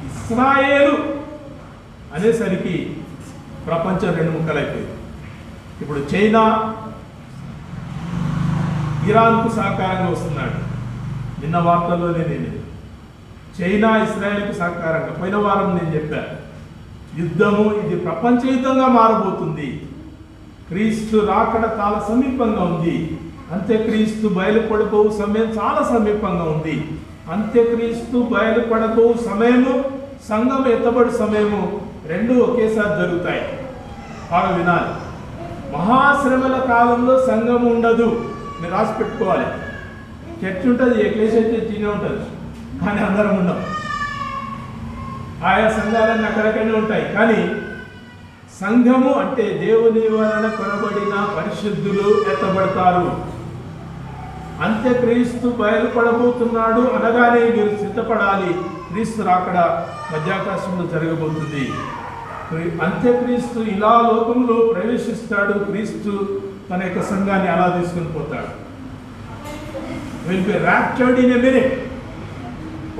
ఇస్రాయేలు అనేసరికి ప్రపంచం రెండు ముక్కలైపోయింది. ఇప్పుడు చైనా ఇరాన్కు సహకారంగా వస్తున్నాడు. నిన్న వార్తల్లోనే నేను చైనా ఇస్రాయేల్కు సహకారంగా, పోయిన వారం నేను చెప్పాను, యుద్ధము ఇది ప్రపంచ యుద్ధంగా మారబోతుంది. క్రీస్తు రాకడ చాలా సమీపంగా ఉంది. అంత్యక్రీస్తు బయలుపడబో సమయం చాలా సమీపంగా ఉంది. అంత్యక్రీస్తు బయలుపడబో సమయము, సంఘం ఎత్తబడి సమయము రెండు ఒకేసారి జరుగుతాయి. బాగా వినాలి. మహాశ్రమల కాలంలో సంఘం ఉండదు. మీరు రాసి పెట్టుకోవాలి. చర్చ్ ఉంటుంది, ఎక్లేసియా చర్చినే ఉంటుంది, కానీ అందరం ఉండం. ఆయా సంఘాలన్నీ అక్కడక్కడనే ఉంటాయి. కానీ సంఘము అంటే దేవుని వలన కొనబడిన పరిశుద్ధులు ఎత్తబడతారు. అంత్యక్రీస్తు బయలుపడబోతున్నాడు అనగానే మీరు సిద్ధపడాలి. క్రీస్తు రాకడ మధ్యాకాశంలో జరగబోతుంది. అంత్యక్రీస్తు ఇలా లోకంలో ప్రవేశిస్తాడు. క్రీస్తు తన యొక్క సంఘాన్ని అలా తీసుకుని పోతాడు. Will be raptured in a minute.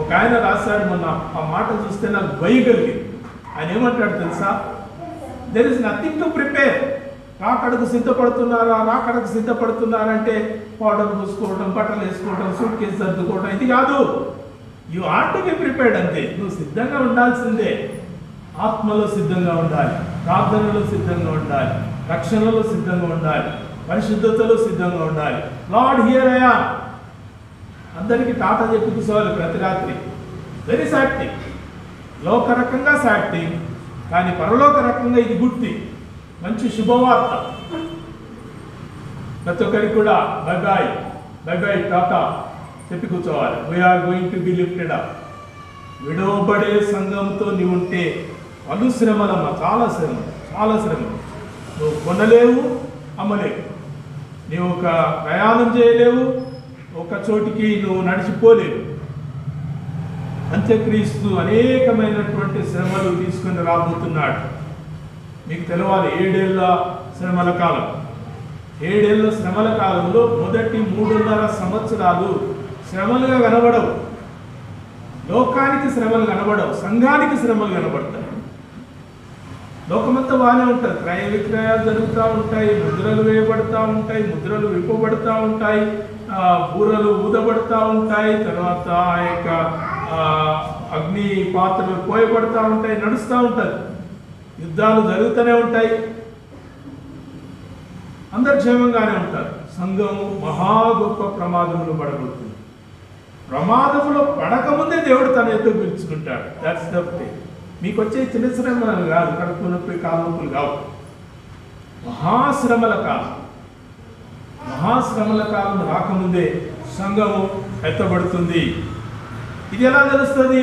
ఒక ఆయన రాశాడు మొన్న, ఆ మాట చూస్తే నాకు భయగలిగింది. ఆయన ఏమంటాడు తెలుసా? There is nothing to prepare. రాకడకు సిద్ధపడుతున్నారా, రాకడకు సిద్ధపడుతున్నారంటే పౌడర్ పూసుకోవడం, బట్టలు వేసుకోవడం, సూట్ కేసు సర్దుకోవడం, ఇది కాదు. You are to be prepared. అంతే, నువ్వు సిద్ధంగా ఉండాల్సిందే. ఆత్మలో సిద్ధంగా ఉండాలి, ప్రార్థనలో సిద్ధంగా ఉండాలి, రక్షణలో సిద్ధంగా ఉండాలి, పరిశుద్ధతలో సిద్ధంగా ఉండాలి. Lord here I am. అందరికీ టాటా చెప్పి కూర్చోవాలి ప్రతి రాత్రి. వెరీ సాక్టింగ్. లోక రకంగా సాక్టింగ్, కానీ పరలోక రకంగా ఇది గుర్తి, మంచి శుభవార్త. ప్రతి ఒక్కరికి కూడా బై బాయ్, బై బాయ్, టాటా చెప్పి కూర్చోవాలి. We are going to be lifted up. విడవబడే సంఘంతో నీవు ఉంటే పలు శ్రమలమ్మ, చాలా శ్రమ, చాలా శ్రమ. నువ్వు కొనలేవు, అమ్మలేవు. నీవు ఒక ప్రయాణం చేయలేవు, ఒక చోటికి నువ్వు నడిచిపోలేవు. అంత్యక్రీస్తు అనేకమైనటువంటి శ్రమలు తీసుకుని రాబోతున్నాడు. మీకు తెలవాలి, 7 ఏళ్ల శ్రమల కాలం. 7 ఏళ్ల శ్రమల కాలంలో మొదటి 3.5 సంవత్సరాలు శ్రమలుగా కనబడవు. లోకానికి శ్రమలు కనబడవు, సంఘానికి శ్రమలు కనబడతాయి. లోకమంతా బాగానే ఉంటుంది, క్రయ విక్రయాలు జరుగుతూ ఉంటాయి, ముద్రలు వేయబడతా ఉంటాయి, ముద్రలు విప్పబడతా ఉంటాయి, బూరలు ఊదబడతా ఉంటాయి, తర్వాత ఆ యొక్క అగ్ని పాత్రలు పోయబడతా ఉంటాయి, నడుస్తూ ఉంటుంది, యుద్ధాలు జరుగుతూనే ఉంటాయి, అందరు క్షేమంగానే ఉంటారు. సంఘము మహా గొప్ప ప్రమాదములు పడబోతుంది. ప్రమాదములో పడకముందే దేవుడు తన ఎత్తు పిలుచుకుంటాడు. That's the thing. మీకు వచ్చే చిన్న శ్రమలు కాదు, కడుపు నొప్పి, కాలు నొప్పులు కావు. మహాశ్రమల కాలం. మహాశ్రమల కాలం రాకముందే సంఘము ఎత్తబడుతుంది. ఇది ఎలా తెలుస్తుంది?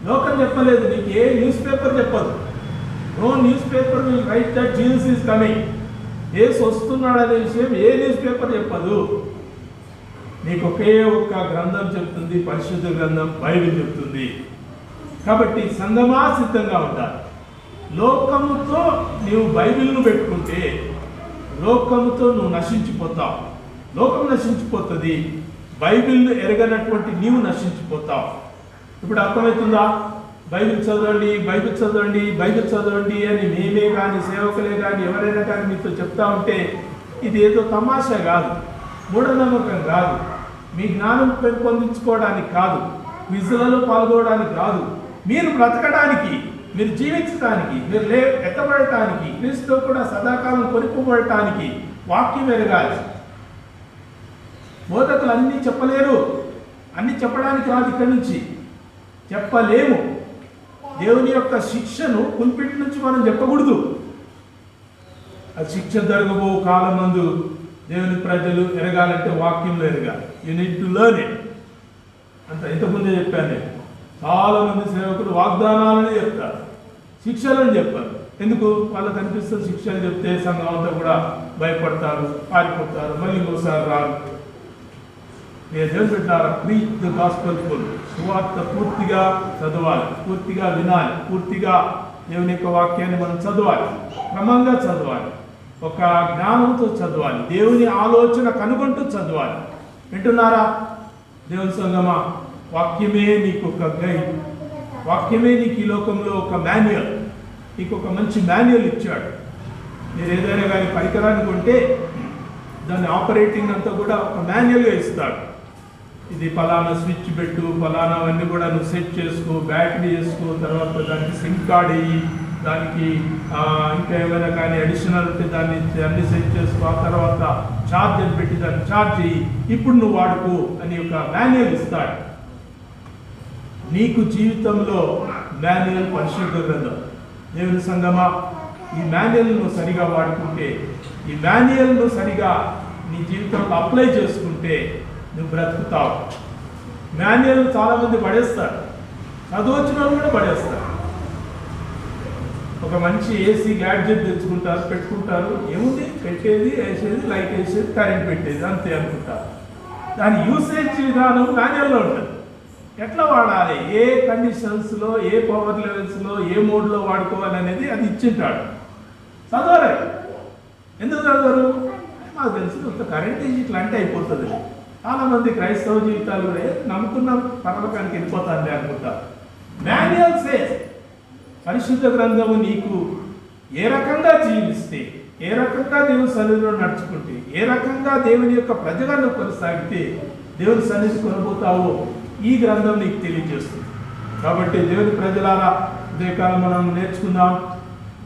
లోకం చెప్పలేదు, నీకు ఏ న్యూస్ పేపర్ చెప్పదు. No newspaper will write that Jesus is coming. యేసు వస్తున్నాడు అనే విషయం ఏ న్యూస్ పేపర్ చెప్పదు. నీకు ఒకే ఒక్క గ్రంథం చెప్తుంది, పరిశుద్ధ గ్రంథం బైబిల్ చెప్తుంది. కాబట్టి సంఘమా సిద్ధంగా ఉండాలి. లోకముతో నీవు బైబిల్ను పెట్టుకుంటే లోకముతో నువ్వు నశించిపోతావు. లోకం నశించిపోతుంది, బైబిల్ను ఎరగనటువంటి నీవు నశించిపోతావు. ఇప్పుడు అర్థమవుతుందా? బైబిల్ చదవండి, బైబిల్ చదవండి, బైబిల్ చదవండి అని మేమే కానీ, సేవకులే కానీ, ఎవరైనా కానీ మీతో చెప్తా ఉంటే ఇది ఏదో తమాషా కాదు, మూఢనమ్మకం కాదు, మీ జ్ఞానం పెంపొందించుకోవడానికి కాదు, క్విజ్లలో పాల్గొనడానికి కాదు, మీరు బ్రతకడానికి, మీరు జీవించడానికి, మీరు ఎత్తబడటానికి, క్రీస్తుతో కూడా సదాకాలం కొనుక్కోబడటానికి వాక్యం ఎరగాలి. బోధకులు అన్నీ చెప్పలేరు, అన్నీ చెప్పడానికి రాదు. ఇక్కడి నుంచి చెప్పలేము. దేవుని యొక్క శిక్షను పుల్పిట్ నుంచి మనం చెప్పకూడదు. ఆ శిక్ష జరగబో కాలమందు దేవుని ప్రజలు ఎరగాలంటే వాక్యంలో ఎరగాలి. You need to learn it. అంత ఇంతకుముందే చెప్పాను నేను. చాలా మంది సేవకులు వాగ్దానాలని చెప్తారు, శిక్షలని చెప్పారు. ఎందుకు? వాళ్ళకి అనిపిస్తుంది శిక్షలు చెప్తే సంఘం అంతా కూడా భయపడతారు, పారిపోతారు, మళ్ళీ ఇంకోసారి రారు. దేవుని పెట్టారా? Preach the gospel full. సువార్త పూర్తిగా చదవాలి, పూర్తిగా వినాలి, పూర్తిగా దేవుని యొక్క వాక్యాన్ని మనం చదవాలి, క్రమంగా చదవాలి, ఒక జ్ఞానంతో చదవాలి, దేవుని ఆలోచన కనుగొంటూ చదవాలి. వింటున్నారా దేవుని సంగమా? వాక్యమే నీకు ఒక గైడ్, వాక్యమే నీకు ఈ లోకంలో ఒక మాన్యువల్. నీకు ఒక మంచి మాన్యువల్ ఇచ్చాడు. మీరు ఏదైనా కానీ పరికరాన్ని కొంటే దాని ఆపరేటింగ్ అంతా కూడా ఒక మాన్యువల్గా ఇస్తాడు. ఇది ఫలానా స్విచ్ పెట్టు, ఫలానావన్నీ కూడా నువ్వు సెట్ చేసుకో, బ్యాటరీ చేసుకో, తర్వాత దానికి సిమ్ కార్డ్ అయ్యి, దానికి ఇంకా ఏమైనా కానీ అడిషనల్ ఉంటే దాన్ని అన్ని సెట్ చేసుకో, ఆ తర్వాత ఛార్జర్ పెట్టి దాన్ని ఛార్జ్ అయ్యి, ఇప్పుడు నువ్వు వాడుకో అని ఒక మాన్యువల్ ఇస్తాడు. నీకు జీవితంలో మాన్యువల్ పరిశుద్ధ గ్రంథం. దేవుని సంగమా, ఈ మాన్యువల్ను సరిగా వాడుకుంటే, ఈ మాన్యువల్ను సరిగా నీ జీవితంలో అప్లై చేసుకుంటే నువ్వు బ్రతుకుతావు. మాన్యువల్ చాలామంది పడేస్తారు, చదువచ్చిన వాళ్ళు కూడా పడేస్తారు. ఒక మంచి ఏసీ గ్యాడ్జెట్ తెచ్చుకుంటారు, పెట్టుకుంటారు, ఏముంది పెట్టేది, వేసేది, లైట్ వేసేది, కరెంట్ పెట్టేది, అంతే అనుకుంటారు. దాని యూసేజ్ విధానం మాన్యువల్లో ఉంటుంది. ఎట్లా వాడాలి, ఏ కండిషన్స్లో, ఏ పవర్ లెవెల్స్లో, ఏ మోడ్లో వాడుకోవాలి అనేది అది ఇచ్చింటాడు. చదవరు. ఎందుకు చదవరు? నాకు తెలుసు కరెంట్ ఇట్లా అంటే అయిపోతుంది. చాలామంది క్రైస్తవ జీవితాలు కూడా నమ్ముకున్న పర్వకానికి వెళ్ళిపోతాను అనుకుంటారు. మాన్యువల్ సేస్ పరిశుద్ధ గ్రంథము నీకు ఏ రకంగా జీవిస్తే, ఏ రకంగా దేవుని సన్నిధిలో నడుచుకుంటే, ఏ రకంగా దేవుని యొక్క ప్రజలను కొనసాగితే దేవుని సన్నిధి కొనబోతావో ఈ గ్రంథం నీకు తెలియజేస్తుంది. కాబట్టి దేవుని ప్రజలారా ఉదయకాలం మనం నేర్చుకుందాం.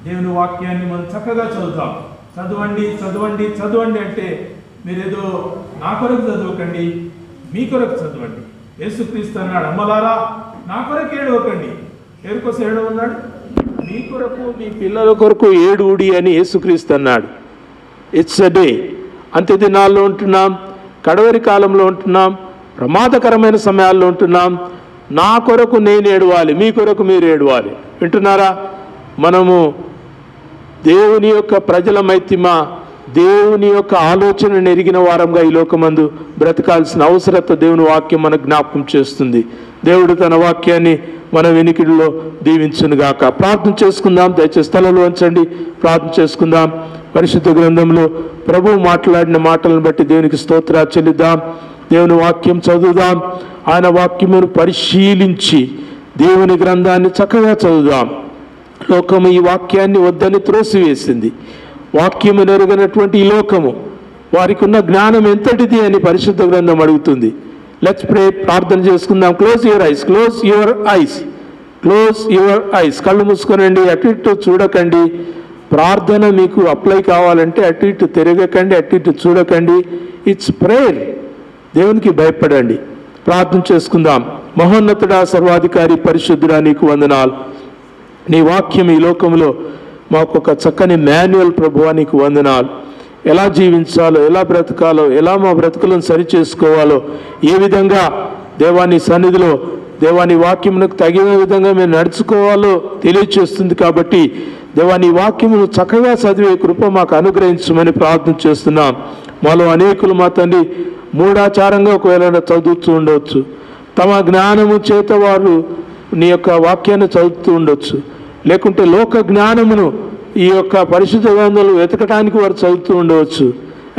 దేవుని వాక్యాన్ని మనం చక్కగా చదువుతాం. చదవండి చదవండి చదవండి అంటే మీరేదో నా కొరకు చదవకండి, మీ కొరకు చదవండి. యేసుక్రీస్తు అన్నాడు, అమ్మలారా నా కొరకు ఏడవకండి. ఎవరి కోసం ఏడవన్నాడు? మీ కొరకు, మీ పిల్లల కొరకు ఏడుడి అని యేసుక్రీస్తు అన్నాడు. It's a day. అంత్య దినాల్లో ఉంటున్నాం, కడవరి కాలంలో ఉంటున్నాం, ప్రమాదకరమైన సమయాల్లో ఉంటున్నాం. నా కొరకు నేను ఏడవాలి, మీ కొరకు మీరు ఏడవాలి. వింటున్నారా? మనము దేవుని యొక్క ప్రజల మైత్రిమా, దేవుని యొక్క ఆలోచనను ఎరిగిన వారంగా ఈ లోకమందు బ్రతకాల్సిన అవసరత దేవుని వాక్యం మనకు జ్ఞాపకం చేస్తుంది. దేవుడు తన వాక్యాన్ని మన వెనికిడిలో దీవించునుగాక. ప్రార్థన చేసుకుందాం. దయచేసి స్థలంలో ఉంచండి, ప్రార్థన చేసుకుందాం. పరిశుద్ధ గ్రంథంలో ప్రభువు మాట్లాడిన మాటలను బట్టి దేవునికి స్తోత్రాలు చెల్లిద్దాం. దేవుని వాక్యం చదువుదాం. ఆయన వాక్యమును పరిశీలించి దేవుని గ్రంథాన్ని చక్కగా చదువుదాం. లోకము ఈ వాక్యాన్ని వద్దని త్రోసివేసింది. వాక్యము నెరగనటువంటి ఈ లోకము వారికి ఉన్న జ్ఞానం ఎంతటిది అని పరిశుద్ధ గ్రంథం అడుగుతుంది. Let's pray. ప్రార్థన చేసుకుందాం. Close your eyes, close your eyes, close your eyes. కళ్ళు మూసుకోనండి, అటు ఇటు చూడకండి. ప్రార్థన మీకు అప్లై కావాలంటే అటు ఇటు తిరగకండి, అటు ఇటు చూడకండి. It's prayer. దేవునికి భయపడండి. ప్రార్థన చేసుకుందాం. మహోన్నతుడా, సర్వాధికారి, పరిశుద్ధుడా, నీకు వందనాలు. నీ వాక్యం ఈ లోకంలో మాకు ఒక చక్కని మాన్యువల్ ప్రభువా, నీకు వందనాలు. ఎలా జీవించాలో, ఎలా బ్రతకాలో, ఎలా మా బ్రతుకులను సరిచేసుకోవాలో, ఏ విధంగా దేవాని సన్నిధిలో దేవాని వాక్యమునకు తగిన విధంగా మేము నడుచుకోవాలో తెలియచేస్తుంది. కాబట్టి దేవాని వాక్యమును చక్కగా చదివే కృప మాకు అనుగ్రహించమని ప్రార్థన చేస్తున్నాం. మాలో అనేకులు మా తండ్రి మూఢాచారంగా ఒకవేళ చదువుతూ ఉండవచ్చు. తమ జ్ఞానము చేత వారు నీ యొక్క వాక్యాన్ని చదువుతూ ఉండొచ్చు. లేకుంటే లోక జ్ఞానమును ఈ యొక్క పరిశుద్ధ గ్రంథాలు వెతకటానికి వారు చదువుతూ ఉండవచ్చు.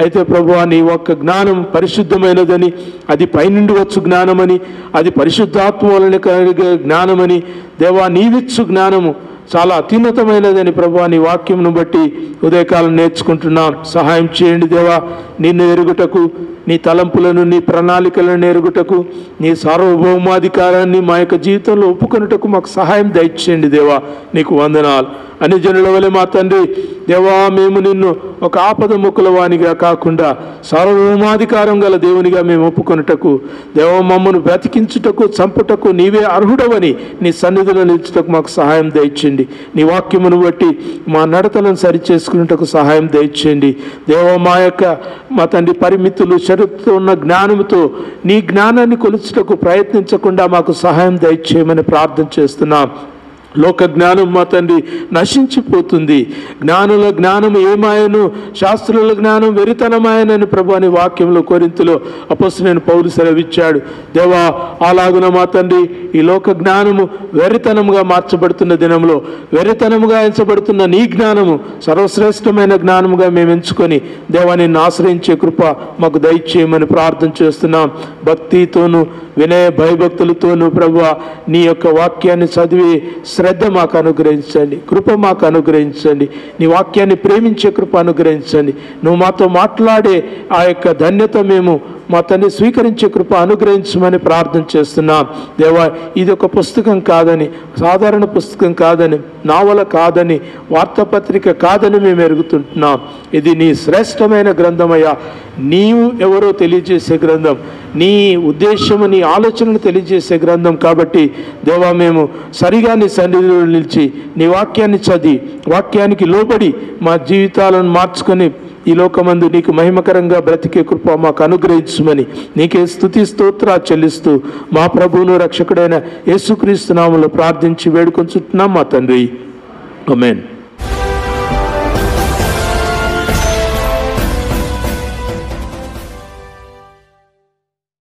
అయితే ప్రభువా, నీ ఒక్క జ్ఞానం పరిశుద్ధమైనదని, అది పైనుండి వచ్చు జ్ఞానమని, అది పరిశుద్ధాత్మ వలన కలిగే జ్ఞానమని, దేవా నీవిచ్చు జ్ఞానము చాలా అత్యున్నతమైనదని ప్రభువా నీ వాక్యమును బట్టి ఉదయకాలం నేర్చుకుంటున్నాం. సహాయం చేయండి దేవా. నిన్ను ఎరుగుటకు, నీ తలంపులను, నీ ప్రణాళికలను ఎరుగుటకు, నీ సార్వభౌమాధికారాన్ని మా యొక్క జీవితంలో ఒప్పుకొనుటకు మాకు సహాయం దయచేయండి దేవా. నీకు వందనాలు. అన్ని జనుల వలె మా తండ్రి దేవా, మేము నిన్ను ఒక ఆపద ముక్కుల వానిగా కాకుండా సార్వభౌమాధికారం గల దేవునిగా మేము ఒప్పుకొనుటకు, దేవా మమ్మను బ్రతికించుటకు, చంపుటకు నీవే అర్హుడవని నీ సన్నిధిలో నిలుచుటకు మాకు సహాయం దయచేయండి. నీ వాక్యమును బట్టి మా నడతలను సరిచేసుకున్నటకు సహాయం దయచేయండి దేవా. మా తండ్రి పరిమితులు, షరతుతో ఉన్న జ్ఞానముతో నీ జ్ఞానాన్ని కొలుచుటకు ప్రయత్నించకుండా మాకు సహాయం దయచేయమని ప్రార్థన చేస్తున్నాం. లోక జ్ఞానం మా తండ్రి నశించిపోతుంది. జ్ఞానుల జ్ఞానం ఏమాయను, శాస్త్రుల జ్ఞానం వెరితనమాయనని ప్రభు అని వాక్యంలో కొరింథీలో అపోస్తలుడైన పౌలు సెలవిచ్చాడు. దేవా, అలాగున మా తండ్రి ఈ లోక జ్ఞానము వెరితనముగా మార్చబడుతున్న దినంలో వెరితనముగా ఎంచబడుతున్న నీ జ్ఞానము సర్వశ్రేష్టమైన జ్ఞానముగా మేము ఎంచుకొని దేవా నిన్ను ఆశ్రయించే కృప మాకు దయచేయమని ప్రార్థన చేస్తున్నాం. భక్తితోనూ వినయ భయభక్తులతోనూ ప్రభువా నీ యొక్క వాక్యాన్ని చదివి శ్రద్ధ మాకు అనుగ్రహించండి, కృప మాకు అనుగ్రహించండి, నీ వాక్యాన్ని ప్రేమించే కృప అనుగ్రహించండి. నువ్వు మాతో మాట్లాడే ఆ యొక్క ధన్యత మేము మా తండ్రి స్వీకరించే కృప అనుగ్రహించమని ప్రార్థన చేస్తున్నాం. దేవా, ఇది ఒక పుస్తకం కాదని, సాధారణ పుస్తకం కాదని, నావల కాదని, వార్తాపత్రిక కాదని మేము ఎరుగుతుంటున్నాం. ఇది నీ శ్రేష్టమైన గ్రంథమయ్యా. నీవు ఎవరో తెలియజేసే గ్రంథం, నీ ఉద్దేశము, నీ ఆలోచనను తెలియజేసే గ్రంథం. కాబట్టి దేవా, మేము సరిగా నీ సన్నిధిలో నిలిచి నీ వాక్యాన్ని చదివి, వాక్యానికి లోబడి మా జీవితాలను మార్చుకొని ఈ లోకమందు నీకు మహిమకరంగా బ్రతికే కృప మాకు అనుగ్రహించుమని నీకే స్తుతి స్తోత్ర చెల్లిస్తూ మా ప్రభువును రక్షకుడైన యేసుక్రీస్తు నామములో ప్రార్థించి వేడుకొంచుతున్నాం మా తండ్రి. ఆమేన్.